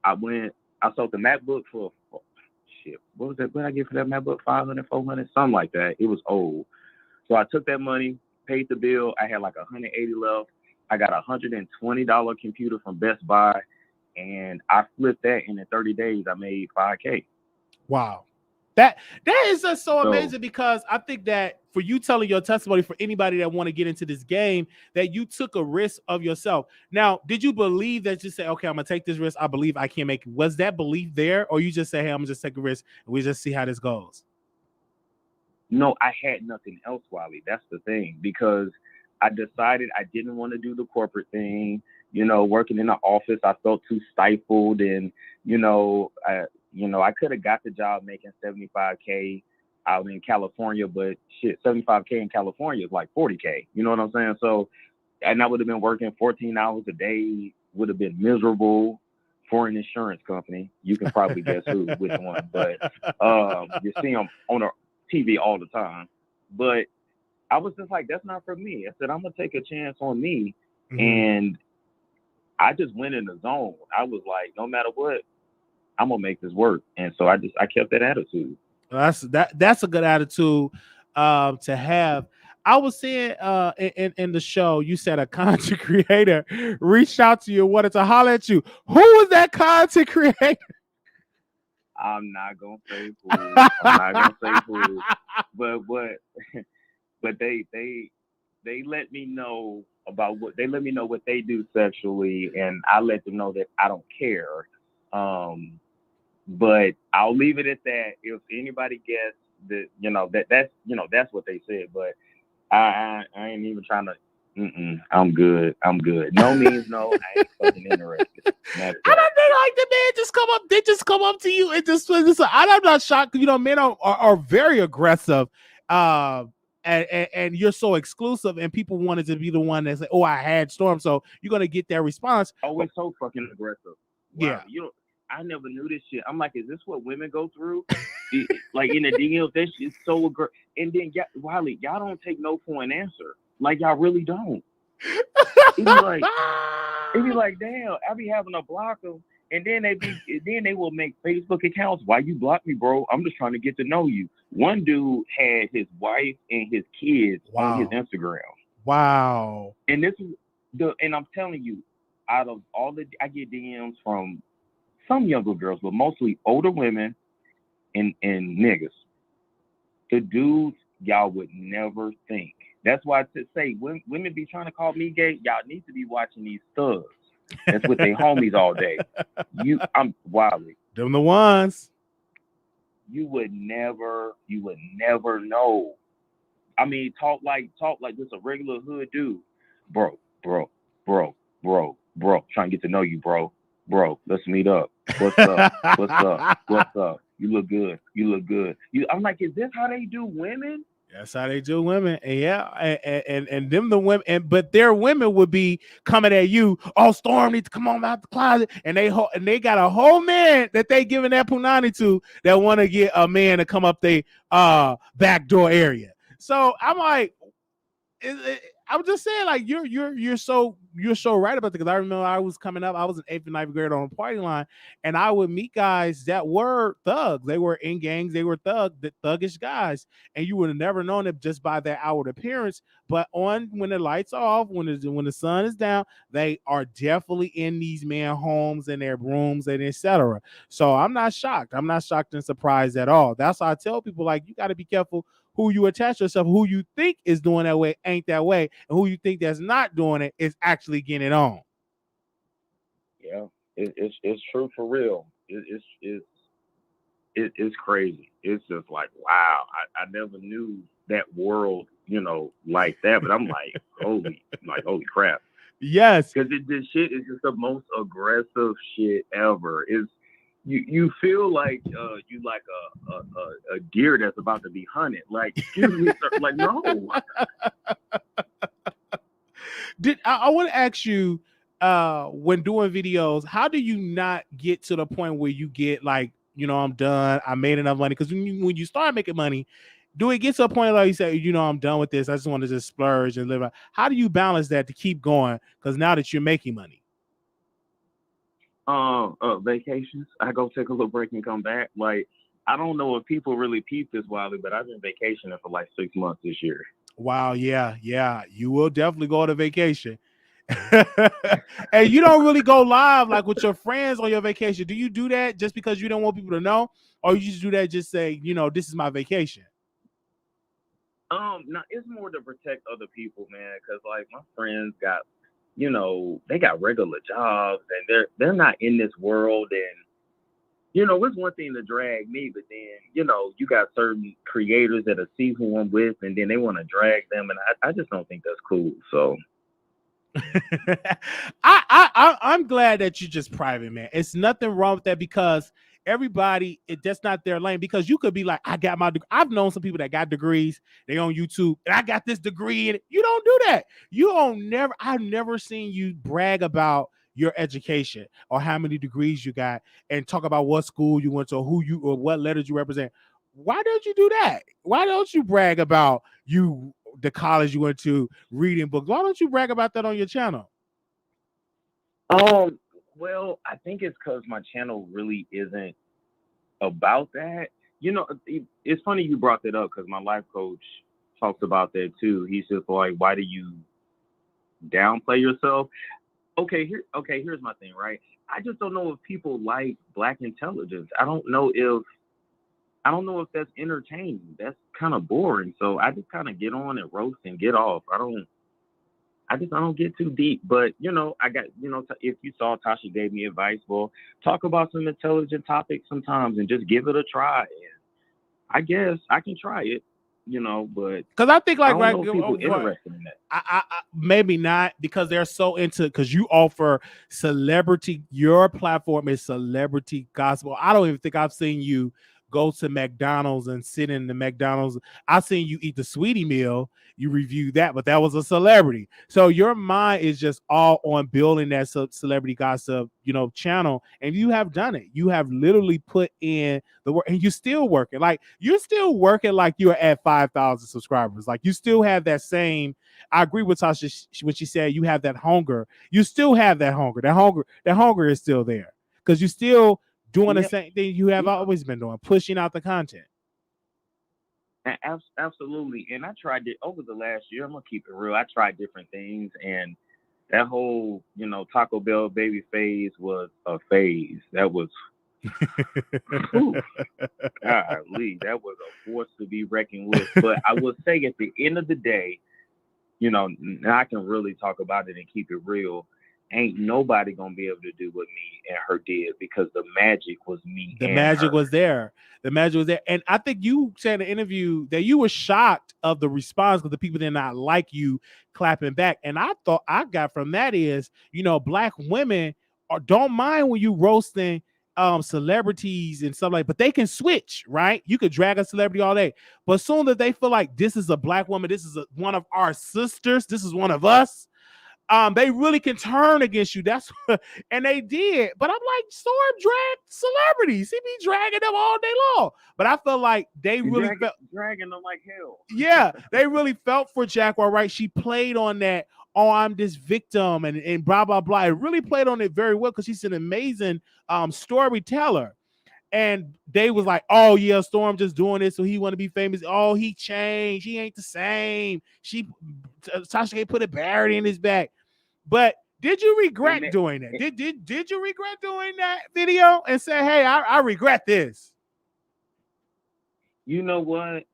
I sold the MacBook for shit. What was that? What did I get for that MacBook? $500, $400, something like that. It was old. So I took that money, paid the bill. I had like $180 left. I got a $120 computer from Best Buy, and I flipped that, and in 30 days, I made $5K. Wow. That is just so amazing, because I think that for you telling your testimony, for anybody that want to get into this game, that you took a risk of yourself. Now, did you believe that you say, okay, I'm going to take this risk. I believe I can make it. Was that belief there? Or you just say, hey, I'm going to just take a risk and we just see how this goes? No, I had nothing else, Wiley. That's the thing, because I decided I didn't want to do the corporate thing. Working in the office, I felt too stifled, and I could have got the job making $75K out in California, but shit, $75K in California is like $40K. You know what I'm saying? So, and I would have been working 14 hours a day, would have been miserable for an insurance company. You can probably guess which one, but you see them on a TV all the time. But I was just like, that's not for me. I said, I'm gonna take a chance on me, and I just went in the zone. I was like, no matter what, I'm gonna make this work. And so I kept that attitude. That's a good attitude to have. I was saying in the show, you said a content creator reached out to you and wanted to holler at you. Who was that content creator? I'm not gonna say who. But they they let me know about what they do sexually, and I let them know that I don't care. But I'll leave it at that. If anybody gets that, that's what they said. But I ain't even trying to. I'm good. No means no. I ain't fucking interested. I don't think like the man just come up. They just come up to you and just. I'm not shocked. Men are very aggressive. And you're so exclusive, and people wanted to be the one that say, "Oh, I had Storm," so you're gonna get that response. Oh, it's so fucking aggressive. Wow. Yeah, I never knew this shit. I'm like, is this what women go through? Like in the DMs, that shit's so aggressive. And then Wiley, y'all don't take no for an answer. Like y'all really don't. It'd be like, damn, I be having to block them, and then they will make Facebook accounts. Why you block me, bro? I'm just trying to get to know you. One dude had his wife and his kids on his Instagram. Wow. And and I'm telling you, out of all I get DMs from some younger girls, but mostly older women and niggas. The dudes y'all would never think. That's why to say women be trying to call me gay, y'all need to be watching these thugs. That's with their homies all day. I'm Wiley. Them the ones. You would never know. I mean, talk like just a regular hood dude. Bro. Trying to get to know you, bro. Let's meet up. What's up? You look good. I'm like, is this how they do women? That's how they do women. And yeah, and them the women, but their women would be coming at you. Oh, Storm needs to come on out the closet, and they got a whole man that they giving that punani to that want to get a man to come up their back door area. So I'm like, I'm just saying, like you're so right about it, because I remember I was coming up, I was in 8th and 9th grade on a party line, and I would meet guys that were thugs. They were in gangs, they were thuggish guys, and you would have never known it just by their outward appearance. But when the lights are off, when the sun is down, they are definitely in these man homes and their rooms and etc. So I'm not shocked. I'm not shocked and surprised at all. That's why I tell people, like, you got to be careful who you attach yourself, who you think is doing that way ain't that way, and who you think that's not doing it is actually getting it on. Yeah, it's true for real. It's crazy. It's just like, wow, I never knew that world, like that. But I'm like, holy crap. Yes, because this shit is just the most aggressive shit ever. You feel like you like a deer that's about to be hunted. Like, excuse me, sir. Like, no. I want to ask you, when doing videos, how do you not get to the point where you get like, I'm done, I made enough money? Because when you start making money, do it get to a point like you say, I'm done with this, I just want to just splurge and live out? How do you balance that to keep going? Because now that you're making money. Vacations. I go take a little break and come back. Like, I don't know if people really peep this, Wiley, but I've been vacationing for like 6 months this year. Wow, yeah, you will definitely go on a vacation. And you don't really go live like with your friends on your vacation. Do you do that just because you don't want people to know, or you just do that just say, this is my vacation? No, it's more to protect other people, man, because like my friends got, they got regular jobs and they're not in this world. And, it's one thing to drag me, but then, you got certain creators that'll see who I'm with and then they want to drag them. And I just don't think that's cool. So I'm glad that you're just private, man. It's nothing wrong with that, because everybody, that's not their lane. Because you could be like, I got my degree. I've known some people that got degrees, they on YouTube, and I got this degree in it. You don't do that. I've never seen you brag about your education or how many degrees you got and talk about what school you went to, or what letters you represent. Why don't you do that? Why don't you brag about the college you went to, reading books? Why don't you brag about that on your channel? Well, I think it's because my channel really isn't about that. It's funny you brought that up because my life coach talks about that too. He's just like, why do you downplay yourself? Here's my thing, right? I just don't know if people like Black intelligence. I don't know if I don't know if that's entertaining. That's kind of boring. So I just kind of get on and roast and get off. I don't get too deep. But I got if you saw, Tasha gave me advice. Well, talk about some intelligent topics sometimes and just give it a try. And I guess I can try it. But because I think I like don't know if people interested in that. I maybe not, because they're so into, because you offer celebrity, your platform is celebrity gospel. I don't even think I've seen you go to McDonald's and sit in the McDonald's. I've seen you eat the sweetie meal. You reviewed that, but that was a celebrity. So your mind is just all on building that celebrity gossip, channel. And you have done it. You have literally put in the work, and you're still working. Like you're still working like you're at 5,000 subscribers. Like you still have that same. I agree with Tasha when she said you have that hunger. You still have that hunger. That hunger is still there, because you still doing the same thing you have always been doing, pushing out the content. Absolutely. And I tried it over the last year. I'm gonna keep it real. I tried different things, and that whole, Taco Bell baby phase was a phase. That was golly, that was a force to be reckoned with. But I will say, at the end of the day, now I can really talk about it and keep it real. Ain't nobody gonna be able to do what me and her did, because the magic was me. The magic was there. The magic was there. And I think you said in an interview that you were shocked of the response, because the people did not like you clapping back. And I thought I got from that is, Black women don't mind when you roasting celebrities and stuff like, but they can switch, right? You could drag a celebrity all day, but as soon as they feel like this is a Black woman, this is one of our sisters, this is one of us, they really can turn against you. That's and they did. But I'm like, Storm dragged celebrities. He be dragging them all day long. But I felt like they really felt dragging them like hell. Yeah, they really felt for Jaguar Wright. She played on that. Oh, I'm this victim and blah blah blah. It really played on it very well, because she's an amazing storyteller. And they was like, oh yeah, Storm just doing this so he want to be famous. Oh, he changed. He ain't the same. Tasha can't put a barrier in his back. But did you regret doing that? Did you regret doing that video and say, hey, I regret this? You know what?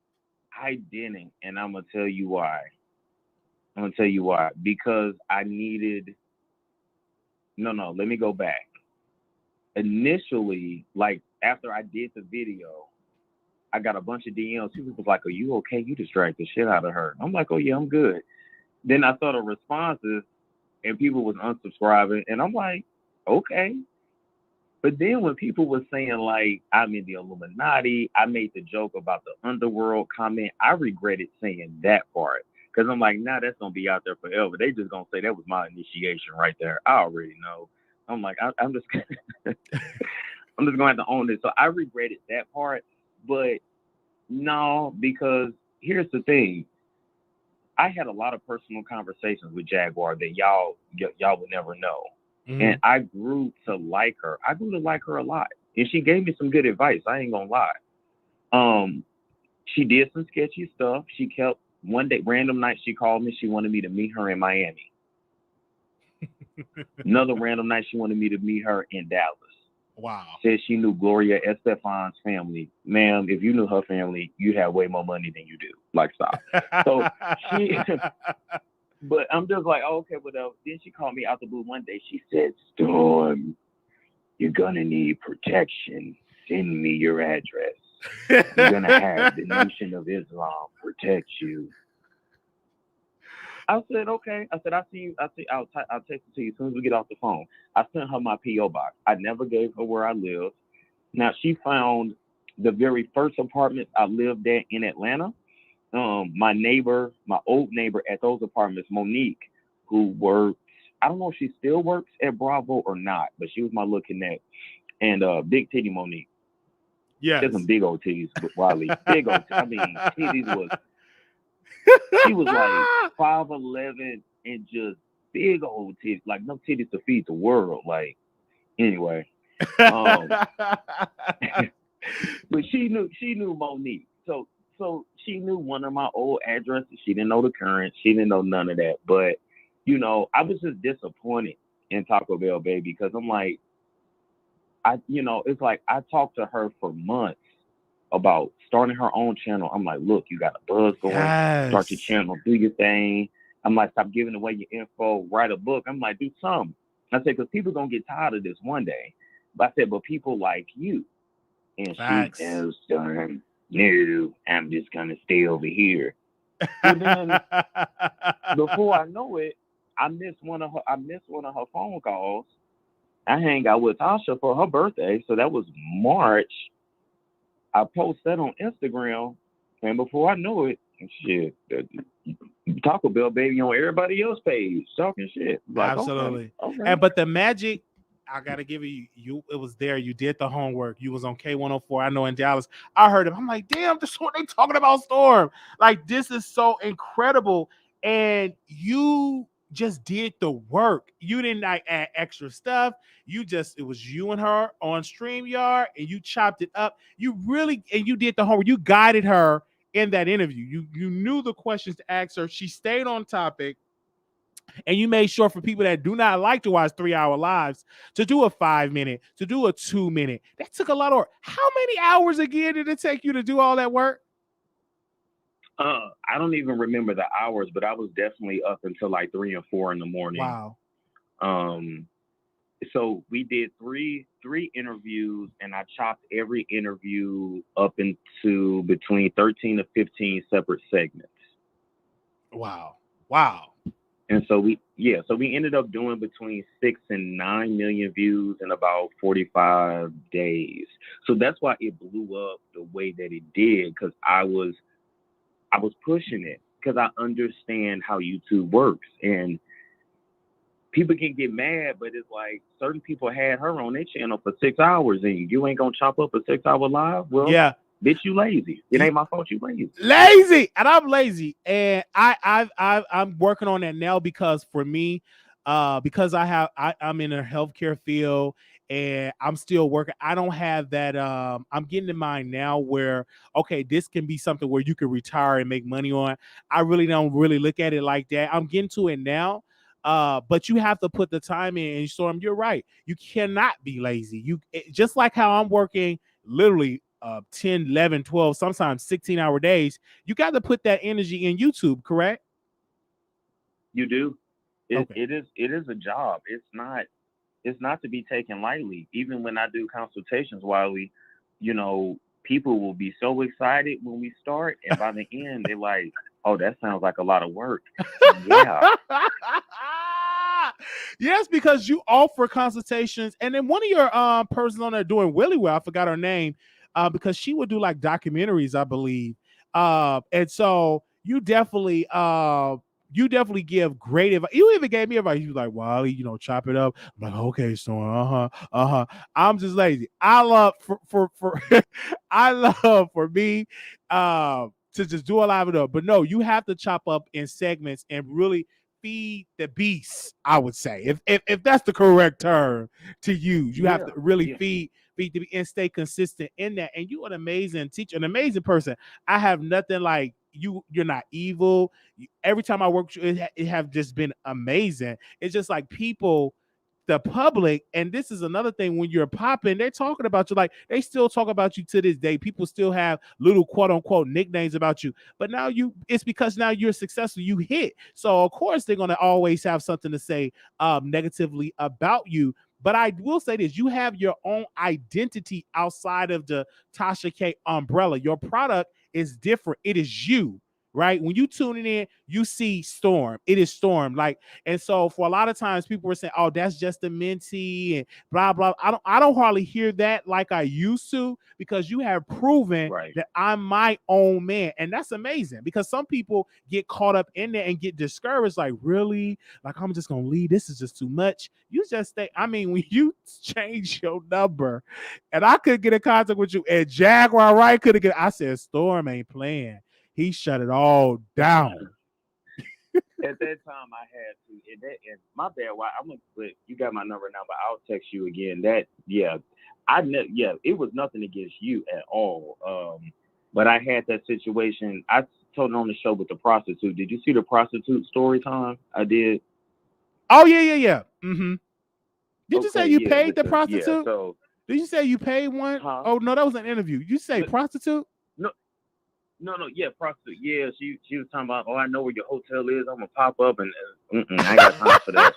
I didn't, and I'm gonna tell you why. Because I needed. No, let me go back. Initially, like after I did the video, I got a bunch of DMs. People was like, "Are you okay? You just dragged the shit out of her." I'm like, "Oh yeah, I'm good." Then I saw the responses, and people was unsubscribing, and I'm like, "Okay." But then when people were saying like I'm in the Illuminati, I made the joke about the underworld comment. I regretted saying that part, because I'm like, nah, that's gonna be out there forever. They just gonna say that was my initiation right there. I already know. I'm like, I'm just I'm just gonna have to own this. So I regretted that part, but no, because here's the thing. I had a lot of personal conversations with Jaguar that y'all would never know. Mm-hmm. And I grew to like her. I grew to like her a lot. And she gave me some good advice. I ain't gonna lie. She did some sketchy stuff. She kept, one day, random night, she called me. She wanted me to meet her in Miami. Another random night, she wanted me to meet her in Dallas. Wow. Said she knew Gloria Estefan's family. Ma'am, if you knew her family, you'd have way more money than you do. Like, stop. So she... But I'm just like, oh, okay, whatever. Then she called me out the blue one day. She said, Storm, you're going to need protection. Send me your address. You're going to have the Nation of Islam protect you. I said, okay. I said, I'll see you. I'll text it to you as soon as we get off the phone. I sent her my P.O. box. I never gave her where I lived. Now, she found the very first apartment I lived at in Atlanta. My old neighbor at those apartments, Monique, who works, I don't know if she still works at Bravo or not, but she was my little connect. And big titty Monique. Yeah. She has some big old titties, Wiley. Big old titties was, she was like 5'11" and just big old titties, like no titties to feed the world. Like, anyway. But she knew Monique. So she knew one of my old addresses. She didn't know the current. She didn't know none of that. But, I was just disappointed in Taco Bell, baby, because I'm like, it's like I talked to her for months about starting her own channel. I'm like, look, you got a buzz going, start your Yes. channel, do your thing. I'm like, stop giving away your info, write a book. I'm like, do something. I said, because people going to get tired of this one day. But I said, but people like you. And Facts. she goes, no, I'm just going to stay over here. And then before I know it, I missed one of her phone calls. I hang out with Tasha for her birthday, so that was March. I post that on Instagram, and before I know it, shit, Taco Bell baby on everybody else's page talking shit. Like, Absolutely. okay. And but the magic, I gotta give you. It was there. You did the homework. You was on K104. I know in Dallas. I heard him. I'm like, damn, this is what they talking about, Storm. Like, this is so incredible. And you just did the work. You didn't like add extra stuff. It was you and her on StreamYard, and you chopped it up. You did the homework. You guided her in that interview. You knew the questions to ask her. She stayed on topic. And you made sure for people that do not like to watch 3-hour lives to do a 5-minute, to do a 2-minute. That took a lot of work. How many hours again did it take you to do all that work? I don't even remember the hours, but I was definitely up until like 3 or 4 in the morning. Wow. So we did three interviews, and I chopped every interview up into between 13 to 15 separate segments. Wow. And so we ended up doing between 6 and 9 million views in about 45 days. So that's why it blew up the way that it did, because I was pushing it, because I understand how YouTube works. And people can get mad, but it's like certain people had her on their channel for 6 hours, and you ain't gonna chop up a 6-hour live. Well, yeah, bitch, you lazy. It ain't my fault you lazy. And I'm lazy, and I'm working on that now, because for me, because I'm in a healthcare field, and I'm still working. I don't have that. I'm getting in mind now where, okay, this can be something where you can retire and make money on. I really don't look at it like that. I'm getting to it now. But you have to put the time in, and Storm, you're right. You cannot be lazy. Just like how I'm working literally 10, 11, 12, sometimes 16-hour days. You got to put that energy in YouTube, correct? You do. Okay. It is a job. It's not to be taken lightly. Even when I do consultations, Wiley, people will be so excited when we start, and by the end, they're like, oh, that sounds like a lot of work. Yeah. Yes, because you offer consultations, and then one of your persons on there doing really well, I forgot her name, because she would do like documentaries, I believe. And so you definitely give great advice. You even gave me advice. You was like, Wally, chop it up. I'm like, okay, so I'm just lazy. I love for I love for me to just do a lot of it up. But no, you have to chop up in segments and really feed the beast, I would say. If that's the correct term to use. You have to really feed the and stay consistent in that. And you're an amazing teacher, an amazing person. I have nothing like you. You're not evil. Every time I work with you, it have just been amazing. It's just like people, the public, and this is another thing, when you're popping, they're talking about you. Like, they still talk about you to this day. People still have little quote unquote nicknames about you, but now it's because now you're successful, you hit. So of course they're going to always have something to say negatively about you. But I will say this, you have your own identity outside of the Tasha K umbrella. Your product is different. It is you. Right? When you tune in, you see Storm. It is Storm. Like, and so for a lot of times people were saying, oh, that's just a mentee and blah, blah. I don't hardly hear that like I used to, because you have proven that I'm my own man. And that's amazing, because some people get caught up in there and get discouraged. Like, really? Like, I'm just going to leave. This is just too much. You just think, when you change your number and I could get in contact with you, and Jaguar Wright could have I said, Storm ain't playing. He shut it all down. At that time, I had to. And my bad. But you got my number now, but I'll text you again. It was nothing against you at all. But I had that situation. I told it on the show with the prostitute. Did you see the prostitute story time? I did. Oh yeah. Mm-hmm. Did you say you paid the prostitute? Yeah, so Did you say you paid one? Huh? Oh no, that was an interview. You say But- prostitute? No, yeah, prostitute. Yeah, she was talking about, I know where your hotel is. I'm gonna pop up and I ain't got time for that.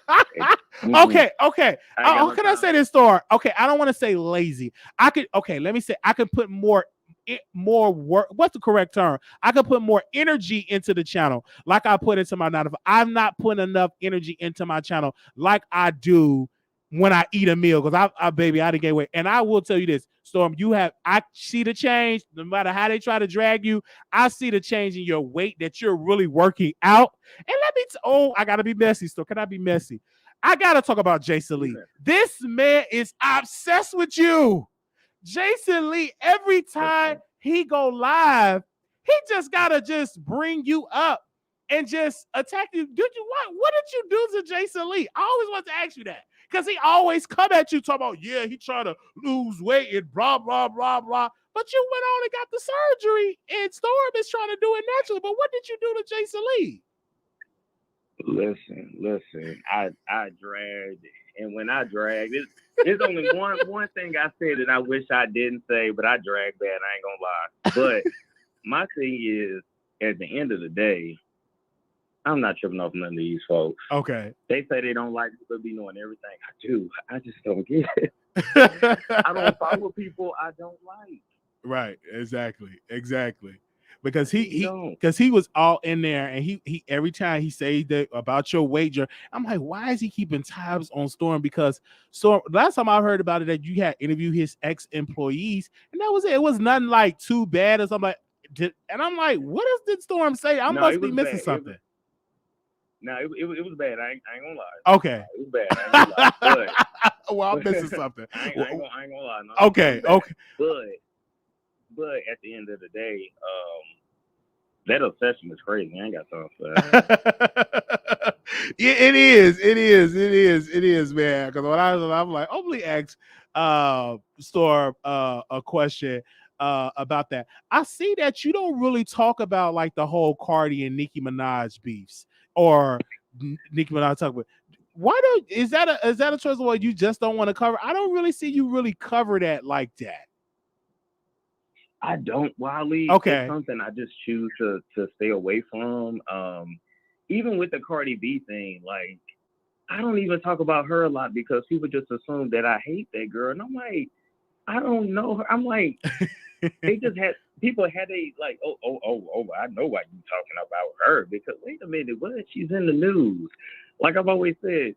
Okay. Can I say this story? Okay, I don't want to say lazy. Let me say I could put more work. What's the correct term? I could put more energy into the channel, like I put into my 9 to 5. I'm not putting enough energy into my channel like I do when I eat a meal, because I didn't gain weight. And I will tell you this, Storm, I see the change. No matter how they try to drag you, I see the change in your weight, that you're really working out. And I gotta be messy. So can I be messy? I gotta talk about Jason Lee. This man is obsessed with you. Jason Lee, every time he go live, he just gotta just bring you up and just attack you. What did you do to Jason Lee? I always want to ask you that, because he always come at you talking about, he trying to lose weight and blah, blah, blah, blah. But you went on and got the surgery, and Storm is trying to do it naturally. But what did you do to Jason Lee? Listen. I dragged, and when I dragged, it's only one thing I said that I wish I didn't say, but I dragged bad. I ain't gonna lie. But my thing is, at the end of the day, I'm not tripping off none of these folks. Okay. They say they don't like people be knowing everything. I do. I just don't get it. I don't follow people I don't like. Right. Exactly. Because he was all in there, and he every time he say that about your wager, I'm like, why is he keeping tabs on Storm? Because Storm, last time I heard about it, that you had interviewed his ex-employees, and that was it. It was nothing like too bad or something. And I'm like, what did Storm say? I must be missing something. It was bad. I ain't gonna lie. Okay. It was bad. I ain't gonna lie. But, well, I'm missing something. I ain't gonna lie. No, okay. But at the end of the day, that obsession is crazy. I ain't got time for that. It is, man. Because when I'm like, only ask Storm a question about that. I see that you don't really talk about like the whole Cardi and Nicki Minaj beefs, or Nicki Minaj talk about. Is that a choice of what you just don't want to cover? I don't really see you really cover that like that. I don't, Wiley. Okay. It's something I just choose to stay away from. Even with the Cardi B thing, like, I don't even talk about her a lot because people just assume that I hate that girl. And I'm like, I don't know her. I'm like, people had I know why you talking about her, because wait a minute, what? She's in the news. Like I've always said,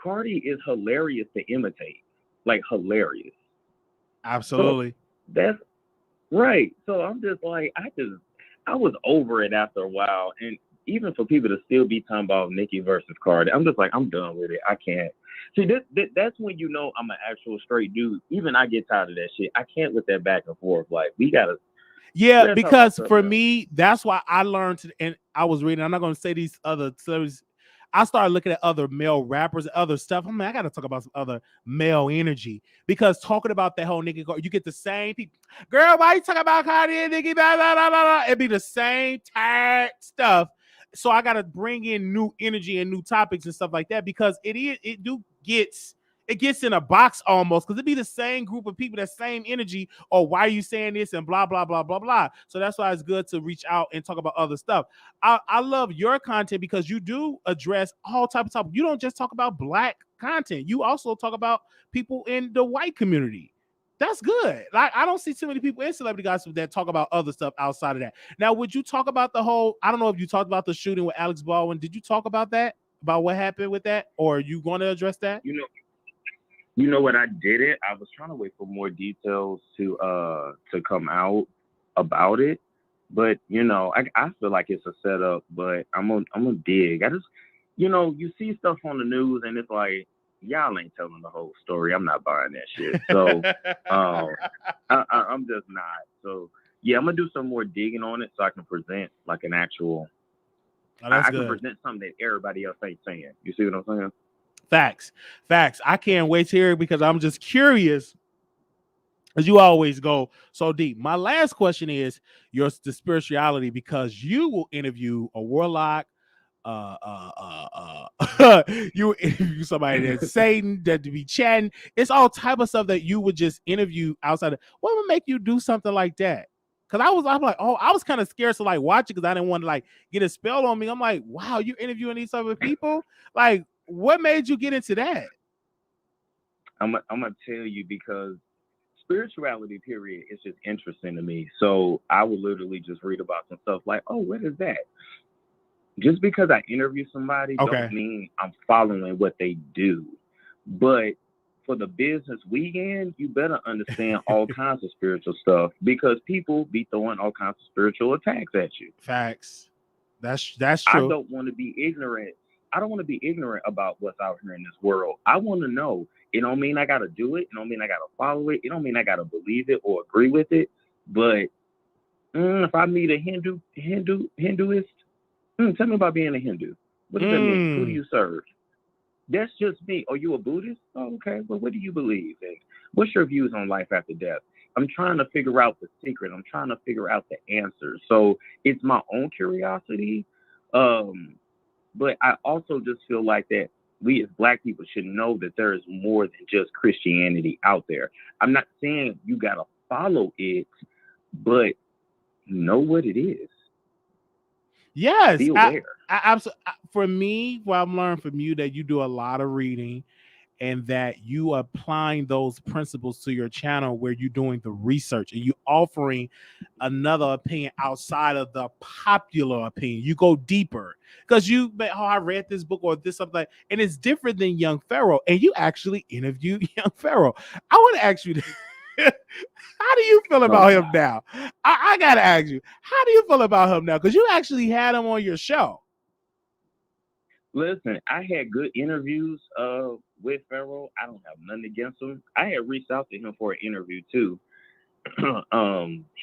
Cardi is hilarious to imitate. Like, hilarious. Absolutely. So that's right. So I'm just like, I was over it after a while. And even for people to still be talking about Nicki versus Cardi, I'm just like, I'm done with it. I can't. See, that's when you know I'm an actual straight dude. Even I get tired of that shit. I can't with that back and forth. Like, we gotta. Yeah, because for me, that's why I learned and I was reading. I'm not going to say these other celebrities. I started looking at other male rappers and other stuff. I'm like, I got to talk about some other male energy, because talking about that whole Nicki, you get the same people. Girl, why you talking about Cardi and Nicki? Blah, blah, blah, blah. It'd be the same tired stuff. So I got to bring in new energy and new topics and stuff like that, because it gets in a box almost, because it'd be the same group of people, that same energy, or why are you saying this and blah, blah, blah, blah, blah. So that's why it's good to reach out and talk about other stuff. I love your content because you do address all types of topics. You don't just talk about Black content. You also talk about people in the white community. That's good. Like, I don't see too many people in celebrity gossip that talk about other stuff outside of that. Now, would you talk about I don't know if you talked about the shooting with Alex Baldwin. Did you talk about that? About what happened with that? Or are you going to address that? You know what? I did it. I was trying to wait for more details to come out about it, but I feel like it's a setup. But I'm gonna dig. I just, you see stuff on the news and it's like, y'all ain't telling the whole story. I'm not buying that shit. So I'm just not. So yeah, I'm gonna do some more digging on it so I can present like an actual. I can present something that everybody else ain't saying. You see what I'm saying? Facts. I can't wait to hear it, because I'm just curious, as you always go so deep. My last question is the spirituality, because you will interview a warlock, you interview somebody that's Satan, that to be chatting. It's all type of stuff that you would just interview outside of. What would make you do something like that? Because I'm like, oh, I was kind of scared to like watch it because I didn't want to like get a spell on me. I'm like, wow, you're interviewing these other people. Like, what made you get into that? I'm gonna tell you because spirituality, period, is just interesting to me. So I would literally just read about some stuff like, oh, what is that? Just because I interview somebody don't mean I'm following what they do. But for the business we in, you better understand all kinds of spiritual stuff because people be throwing all kinds of spiritual attacks at you. Facts. That's true. I don't want to be ignorant. I don't want to be ignorant about what's out here in this world. I want to know. It don't mean I got to do it. It don't mean I got to follow it. It don't mean I got to believe it or agree with it. But if I meet a Hinduist, tell me about being a Hindu. What does that mean? Who do you serve? That's just me. Are you a Buddhist? Oh, okay. Well, what do you believe? And what's your views on life after death? I'm trying to figure out the secret. I'm trying to figure out the answer. So it's my own curiosity. But I also just feel like that we as Black people should know that there is more than just Christianity out there. I'm not saying you got to follow it, but know what it is. Yes. Be aware. For me, what I'm learning from you that you do a lot of reading and that you applying those principles to your channel where you're doing the research and you offering another opinion outside of the popular opinion. You go deeper because I read this book or this something like, and it's different than Young Pharaoh. And you actually interviewed Young Pharaoh. I want to ask you how do you feel about him now? I gotta ask you, how do you feel about him now? Because you actually had him on your show. Listen, I had good interviews with Pharaoh. I don't have nothing against him. I had reached out to him for an interview too.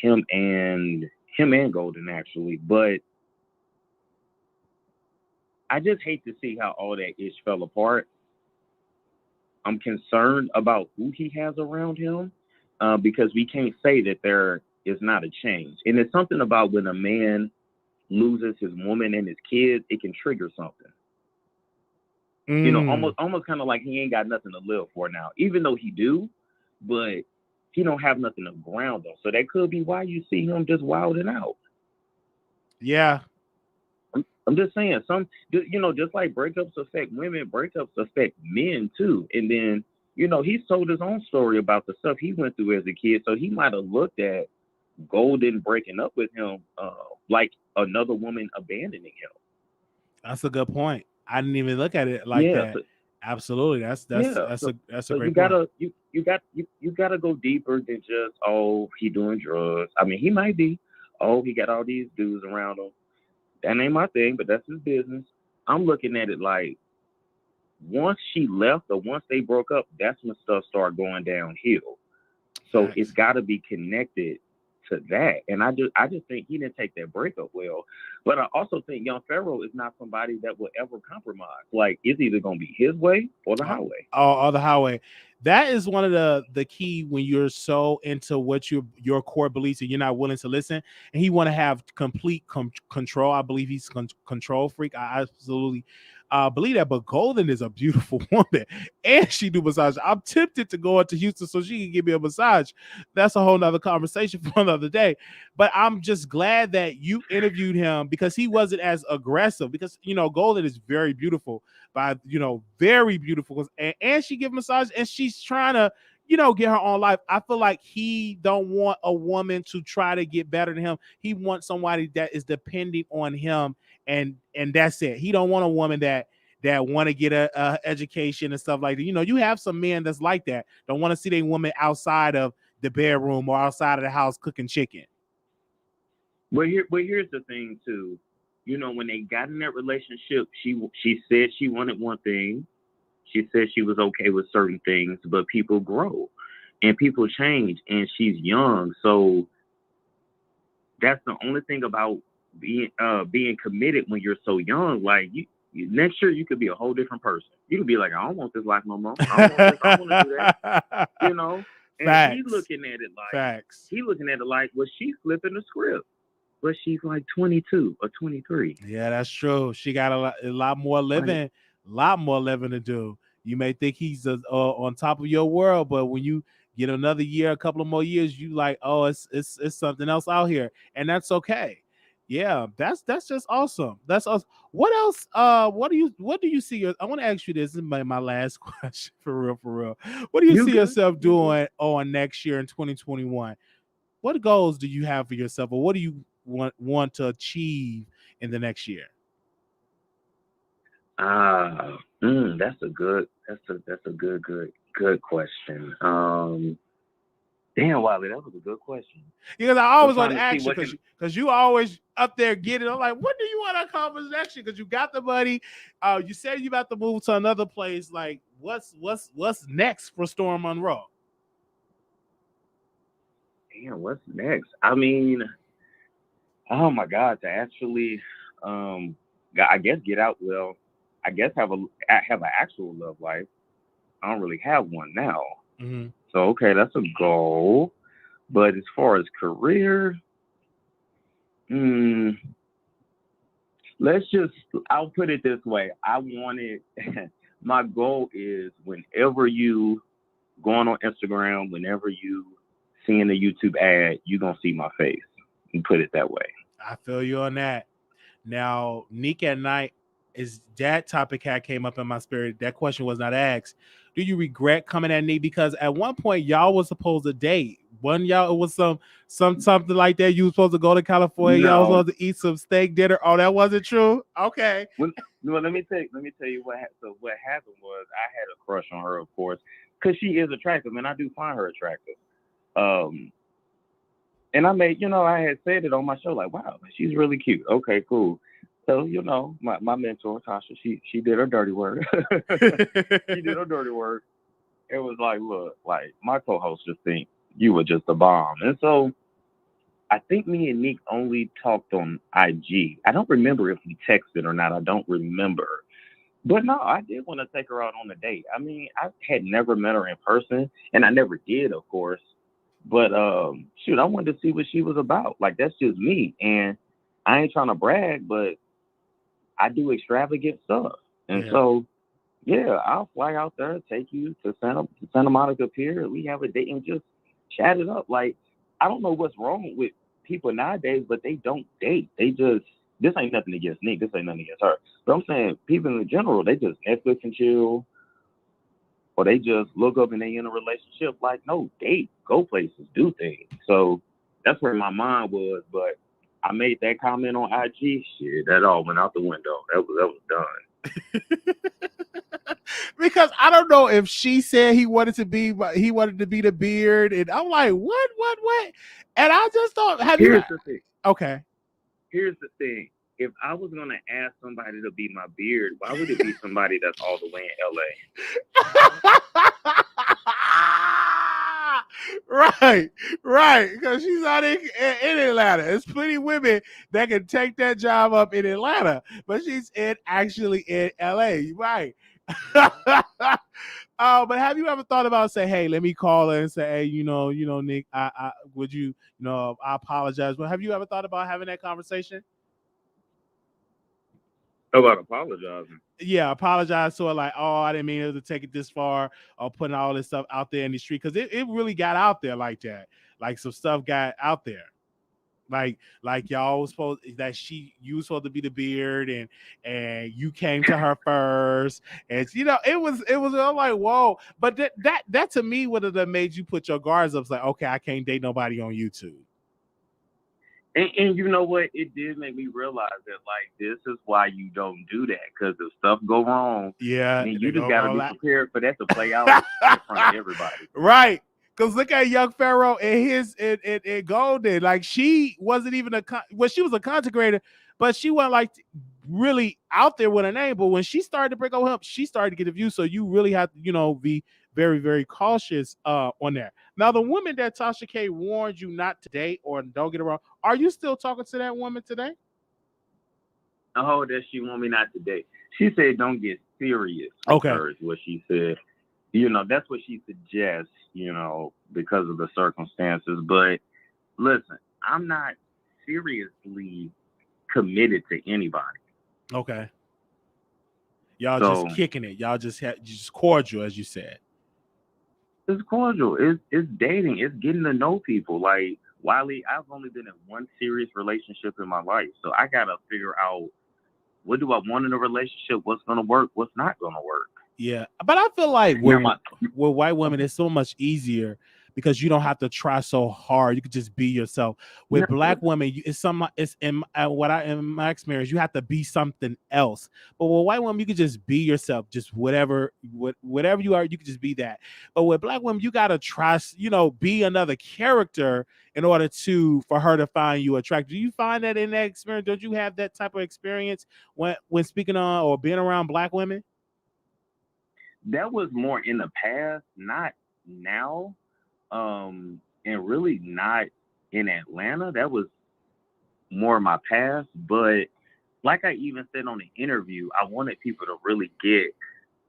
Him and Golden actually, but I just hate to see how all that ish fell apart. I'm concerned about who he has around him because we can't say that there is not a change. And it's something about when a man loses his woman and his kids, it can trigger something. You know, almost kind of like he ain't got nothing to live for now, even though he do, but he don't have nothing to ground him. So that could be why you see him just wilding out. Yeah. I'm just saying, just like breakups affect women, breakups affect men too. And then, he's told his own story about the stuff he went through as a kid. So he might have looked at Golden breaking up with him like another woman abandoning him. That's a good point. I didn't even look at it like that. Absolutely. That's a great point. You gotta go deeper than just, oh, he doing drugs. I mean, he might be. Oh, he got all these dudes around him. That ain't my thing, but that's his business. I'm looking at it like once she left or once they broke up, that's when stuff started going downhill. So it's got to be connected to that. And I just think he didn't take that breakup well. But I also think Young Pharaoh is not somebody that will ever compromise. Like, it's either going to be his way or the highway. Or the highway. That is one of the key when you're so into what your core beliefs and you're not willing to listen. And he want to have complete control. I believe he's control freak. I absolutely believe that. But Golden is a beautiful woman, and she do massage. I'm tempted to go into Houston so she can give me a massage. That's a whole nother conversation for another day. But I'm just glad that you interviewed him because he wasn't as aggressive. Because Golden is very beautiful, very beautiful, and she give massage, and she's trying to get her own life. I feel like he don't want a woman to try to get better than him. He wants somebody that is depending on him, and that's it. He don't want a woman that want to get a education and stuff like that. You have some men that's like that. Don't want to see their woman outside of the bedroom or outside of the house cooking chicken. Well, here's the thing too. When they got in that relationship, she said she wanted one thing. She said she was okay with certain things, but people grow and people change, and she's young. So that's the only thing about being committed when you're so young. Like next year, you could be a whole different person. You could be like, I don't want this life no more. I don't want to do that. And Facts. he's looking at it like, well, she's flipping the script. but she's like 22 or 23. Yeah, that's true. She got a lot more living, to do. You may think he's on top of your world, but when you get another year, a couple of more years, you like, oh, it's something else out here, and that's okay. Yeah, that's just awesome. That's awesome. What else? What do you see? I want to ask you this. This is my last question for real, for real. What do you You see good? yourself You good? doing on next year in 2021? What goals do you have for yourself, or what do you want to achieve in the next year? That's a good question. Damn, Wiley, that was a good question. Because I I'm always want trying to to see ask you what because you always up there getting. I'm like, what do you want to accomplish next year? Because you got the money. You said you about to move to another place. Like, what's next for Storm Monroe? damn, what's next? I mean, oh my God, to actually, I guess get out. Well, I guess have an actual love life. I don't really have one now. Mm-hmm. So okay, that's a goal. But as far as career, I'll put it this way. I wanted, my goal is whenever you going on Instagram, whenever you seeing a YouTube ad, you're going to see my face, and put it that way. I feel you on that. Now, Nick at Night, is that topic came up in my spirit. That question was not asked. Do you regret coming at Nick? Because at one point y'all was supposed to date. One y'all, it was something like that. You were supposed to go to California. Y'all was supposed to eat some steak dinner. Oh, that wasn't true. Okay. Well, let me tell you what happened. So what happened was I had a crush on her, of course, because she is attractive, and I do find her attractive. And I had said it on my show, like, wow, she's really cute. Okay, cool. So, my mentor, Tasha, she did her dirty work. She did her dirty work. It was like, look, like, my co-host just think you were just a bomb. And so I think me and Nick only talked on IG. I don't remember if we texted or not. I don't remember. But no, I did want to take her out on a date. I mean, I had never met her in person, and I never did, of course. But I wanted to see what she was about. Like, that's just me. And I ain't trying to brag, but I do extravagant stuff. And so, yeah, I'll fly out there, take you to Santa Monica Pier. We have a date and just chat it up. Like, I don't know what's wrong with people nowadays, but they don't date. They just, this ain't nothing against Nick. This ain't nothing against her. But I'm saying people in general, they just Netflix and chill. Or they just look up and they in a relationship. Like, no, date, go places, do things. So that's where my mind was. But I made that comment on IG. Shit, that all went out the window. That was done. Because I don't know if she said he wanted to be the beard, and I'm like, what? And I just thought, Here's the thing. Okay. Here's the thing. If I was gonna ask somebody to be my beard, why would it be somebody that's all the way in LA? Right. Because she's not in Atlanta. There's plenty of women that can take that job up in Atlanta, but she's actually in LA. Right. But have you ever thought about saying, hey, let me call her and say, hey, Nick, I would you, I apologize. But have you ever thought about having that conversation? About apologizing? Yeah, apologize to her, like, oh, I didn't mean to take it this far, or putting all this stuff out there in the street, because it really got out there like that. Like, some stuff got out there. Like y'all was supposed you was supposed to be the beard, and you came to her first, and it was I'm like, whoa. But that to me would have made you put your guards up. It's like, okay, I can't date nobody on YouTube. And you know what? It did make me realize that, like, this is why you don't do that, because if stuff go wrong, then you just got to be prepared for that to play out in front of everybody. Right. Because look at Young Pharaoh and his and Golden. Like, she wasn't even she was a content creator, but she wasn't like really out there with a name. But when she started to break over him, she started to get a view. So you really have to, be very, very cautious on that. Now, the woman that Tasha K warned you not to date, or don't get it wrong, are you still talking to that woman today? Oh, that she want me not to date. She said, don't get serious. Okay. Her is what she said. That's what she suggests, because of the circumstances. But listen, I'm not seriously committed to anybody. Okay. Y'all So just kicking it. Y'all just cordial, as you said. it's cordial. It's dating. It's getting to know people. Like Wiley, I've only been in one serious relationship in my life, so I gotta figure out what do I want in a relationship, what's gonna work, what's not gonna work. Yeah, but I feel like Now, with white women, it's so much easier because you don't have to try so hard. You could just be yourself. With black women, it's in my experience, you have to be something else. But with white women, you could just be yourself, just whatever you are, you could just be that. But with black women, you gotta try, be another character in order for her to find you attractive. Do you find that in that experience? Don't you have that type of experience when speaking on or being around black women? that was more in the past, not now, and really not in Atlanta. That was more my past. But like I even said on the interview, I wanted people to really get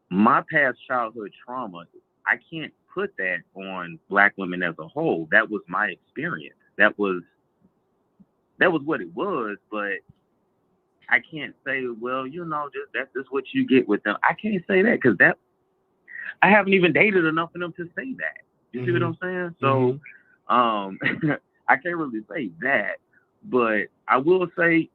my past childhood trauma. I can't put that on black women as a whole. That was my experience. That was what it was. But I can't say, well, that's just what you get with them. I can't say that because I haven't even dated enough of them to say that. You see what I'm saying? So, I can't really say that, but I will say,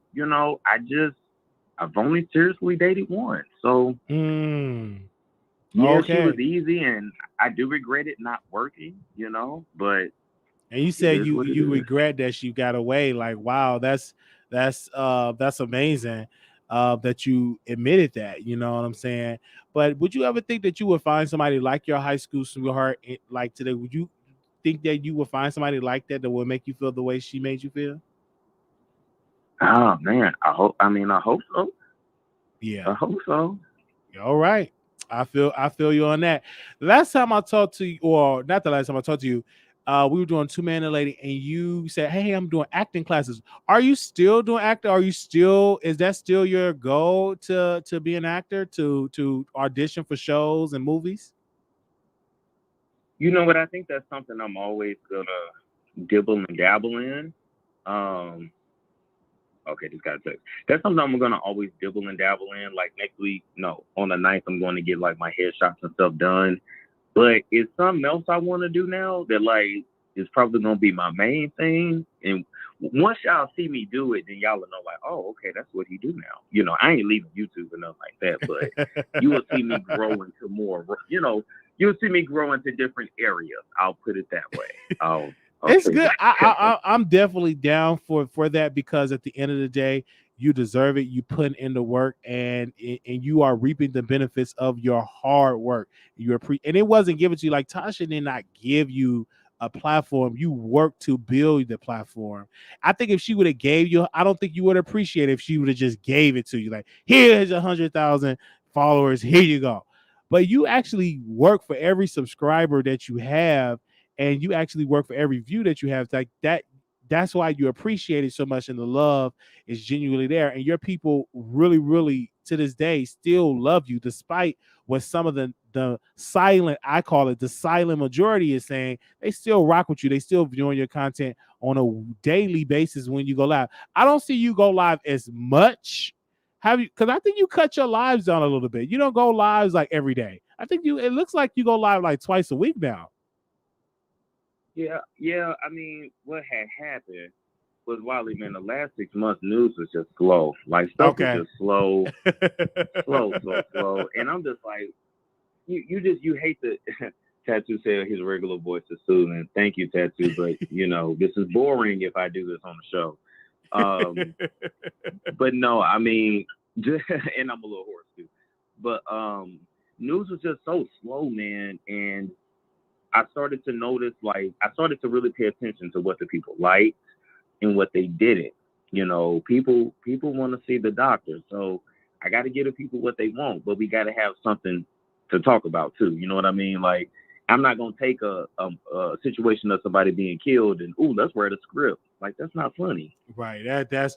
I've only seriously dated one. So, yeah, she was easy, and I do regret it not working, but. And you said you regret that she got away. Like, wow, that's amazing. That you admitted that, you know what I'm saying? But would you ever think that you would find somebody like your high school sweetheart like today? Would you think that you would find somebody like that would make you feel the way she made you feel? Oh man, I hope so. Yeah, I hope so. All right. I feel you on that. Last time I talked to you, or not the last time I talked to you, we were doing Two Man and Lady, and you said, "Hey, I'm doing acting classes." Are you still doing acting? Is that still your goal to be an actor, to audition for shows and movies? You know what? I think that's something I'm always gonna dibble and dabble in. Okay, just got a text. That's something I'm gonna always dibble and dabble in. Like next week, no, on the 9th, I'm going to get like my headshots and stuff done. But it's something else I want to do now that like is probably gonna be my main thing. And once y'all see me do it, then y'all will know like, oh, okay, that's what he do now. I ain't leaving YouTube or nothing like that, but you will see me grow into more. You'll see me grow into different areas. I'll put it that way. It's good. I'm definitely down for that because at the end of the day, you deserve it. You put in the work, and you are reaping the benefits of your hard work. And it wasn't given to you. Like Tasha did not give you a platform. You worked to build the platform. I think if she would have gave you, I don't think you would appreciate it if she would have just gave it to you. Like, here's 100,000 followers. Here you go. But you actually work for every subscriber that you have. And you actually work for every view that you have. Like that. That's why you appreciate it so much, and the love is genuinely there. And your people really, really, to this day, still love you, despite what some of the silent, I call it the silent majority, is saying. They still rock with you. They still viewing your content on a daily basis when you go live. I don't see you go live as much. Have you? Because I think you cut your lives down a little bit. You don't go lives like every day. I think it looks like you go live like twice a week now. Yeah. I mean, what had happened was, Wiley, man, the last 6 months news was just slow. Like stuff was just slow, slow. And I'm just like, you hate the Tattoo said his regular voice is soothing. Thank you, Tattoo, but this is boring if I do this on the show. But no, I mean, and I'm a little hoarse too. But news was just so slow, man, and I started to notice, like, I started to really pay attention to what the people liked and what they didn't. People want to see the doctor, so I got to give the people what they want, but we got to have something to talk about too. You know what I mean? Like, I'm not gonna take a situation of somebody being killed and let's write a script. Like, that's not funny. Right. That's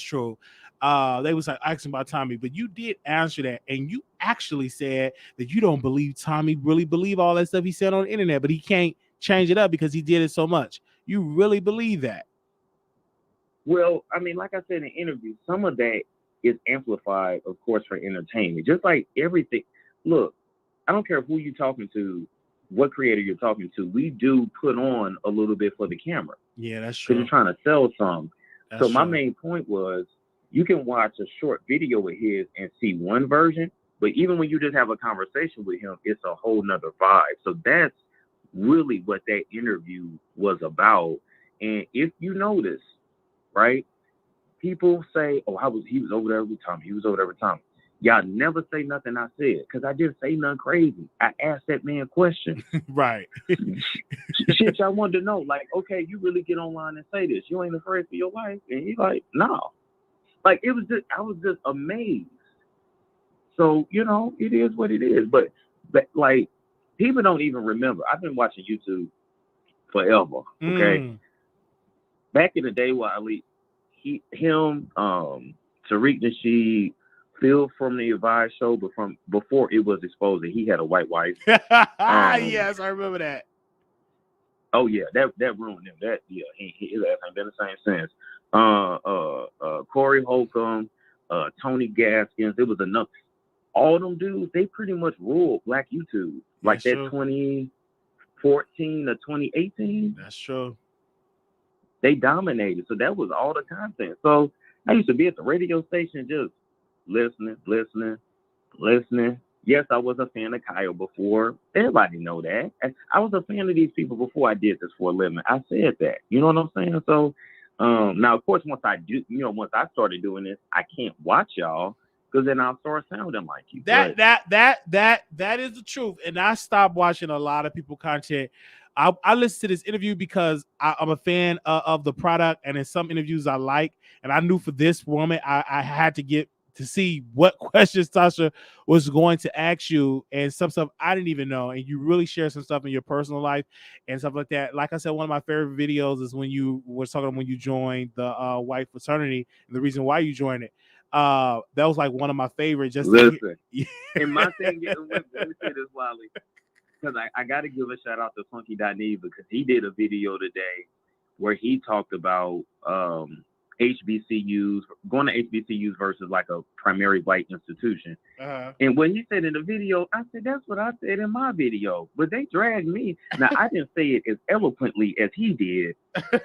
true. They was like asking about Tommy, but you did answer that, and you actually said that you don't believe Tommy really believe all that stuff he said on the internet, but he can't change it up because he did it so much. You really believe that? Well, I mean, like I said in interviews, some of that is amplified, of course, for entertainment. Just like everything. Look, I don't care who you're talking to, what creator you're talking to. We do put on a little bit for the camera. Yeah, that's Because true. you're trying to sell something. That's So my true. main point was, you can watch a short video with his and see one version, but even when you just have a conversation with him, it's a whole nother vibe. So that's really what that interview was about. And if you notice, right, people say, "Oh, he was over there every time. He was over there every time." Y'all never say nothing I said, because I didn't say nothing crazy. I asked that man questions. Right. Shit, y'all wanted to know, like, okay, you really get online and say this. You ain't afraid for your life? And he's like, no. Like, I was just amazed. So, it is what it is. But like, people don't even remember. I've been watching YouTube forever. Okay. Back in the day, Wiley, Tariq Nasheed, Phil from the Wiley Show, but from before it was exposed that he had a white wife. Yes, I remember that. Oh yeah, that ruined him. His ass ain't been the same since. Corey Holcomb, Tony Gaskins. It was enough. All them dudes, they pretty much ruled Black YouTube. Like that 2014 to 2018. That's true. They dominated. So that was all the content. So I used to be at the radio station just listening. Yes, I was a fan of Kyle before. Everybody know that. I was a fan of these people before I did this for a living. I said that. You know what I'm saying? So now, of course, once I started doing this, I can't watch y'all because then I'll start sounding like you. That is the truth. And I stopped watching a lot of people content. I listened to this interview because I'm a fan of the product, and in some interviews I like, and I knew for this woman I had to get to see what questions Tasha was going to ask you, and some stuff I didn't even know. And you really share some stuff in your personal life and stuff like that. Like I said, one of my favorite videos is when you were talking when you joined the white fraternity and the reason why you joined it. That was like one of my favorites. Just listen. And my thing is, let me say this, Wiley, because I got to give a shout out to Funky.Neve because he did a video today where he talked about HBCUs, going to HBCUs versus like a primary white institution. And what he said in the video, I said, that's what I said in my video. But they dragged me. Now, I didn't say it as eloquently as he did,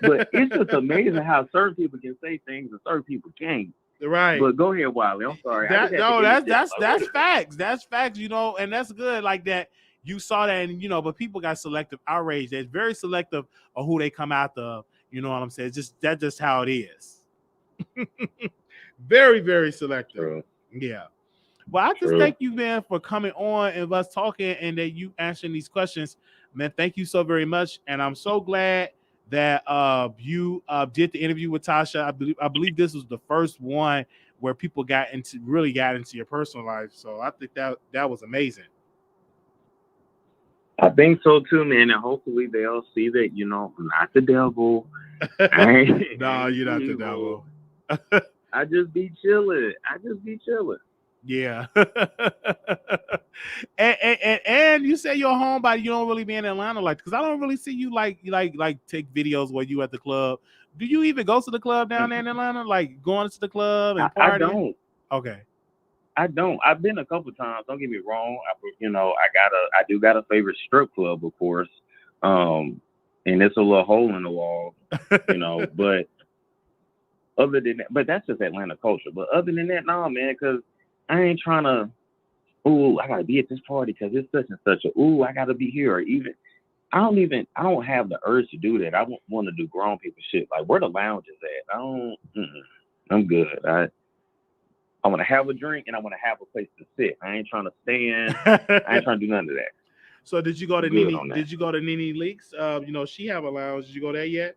but it's just amazing how certain people can say things and certain people can't. Right. But go ahead, Wiley. I'm sorry. That's facts. That's facts, and that's good like that. You saw that, and but people got selective outrage. They're very selective of who they come after. You know what I'm saying? That's just how it is. Very, very selective. True. Yeah. Well, I just thank you, man, for coming on and us talking and that you answering these questions. Man, thank you so very much. And I'm so glad that you did the interview with Tasha. I believe this was the first one where people really got into your personal life. So I think that was amazing. I think so too, man. And hopefully they'll see that, I'm not the devil. No, you're not the devil. I just be chilling. Yeah. and you say you're a homebody. You don't really be in Atlanta because I don't really see you like take videos where you at the club. Do you even go to the club down there in Atlanta? Like going to the club and partying? I don't. Okay. I don't. I've been a couple times. Don't get me wrong. I do got a favorite strip club, of course. And it's a little hole in the wall, but other than that, but that's just Atlanta culture. But other than that, no, man, because I ain't trying to, I got to be at this party because it's such and such I got to be here. Or even, I don't have the urge to do that. I want to do grown people shit. Like where the lounge is at. I'm good. I want to have a drink and I want to have a place to sit. I ain't trying to stand. I ain't trying to do none of that. So did you go to Nene? Did you go to Nene Leaks? She have a lounge. Did you go there yet?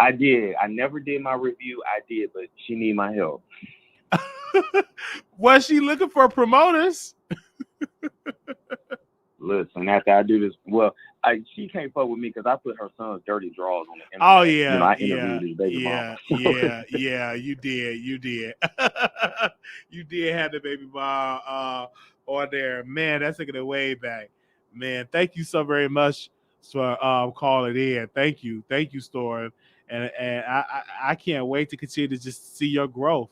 I did. I never did my review. I did, but she need my help. Was she looking for promoters? Listen, after I do this, she can't fuck with me because I put her son's dirty drawers on the internet. Oh yeah, I interviewed his baby mama. yeah. You did. You did have the baby mom on there, man. That's taking it way back, man. Thank you so very much for calling in. Thank you, Storm. And I can't wait to continue to just see your growth.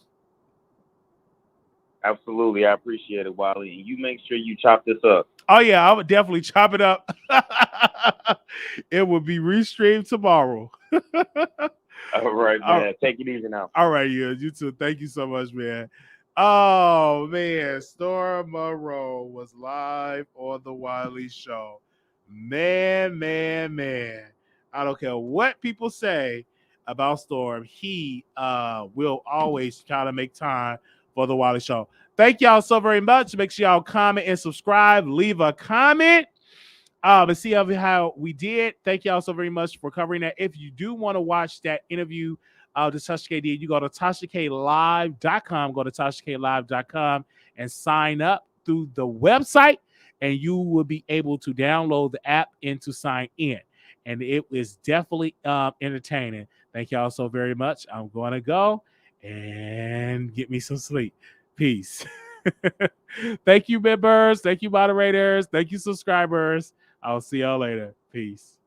Absolutely, I appreciate it, Wiley. And you make sure you chop this up. Oh yeah, I would definitely chop it up. It will be restreamed tomorrow. All right, All- man. Take it easy now. All right, yeah, you too. Thank you so much, man. Oh man, Storm Monroe was live on the Wiley Show. Man. I don't care what people say about Storm. He will always try to make time for the Wiley Show. Thank y'all so very much. Make sure y'all comment and subscribe. Leave a comment. And see how we did. Thank y'all so very much for covering that. If you do want to watch that interview that Tasha K did, you go to TashaKLive.com. Go to TashaKLive.com and sign up through the website, and you will be able to download the app and to sign in. And it is definitely entertaining. Thank y'all so very much. I'm going to go and get me some sleep. Peace. Thank you, members. Thank you, moderators. Thank you, subscribers. I'll see y'all later. Peace.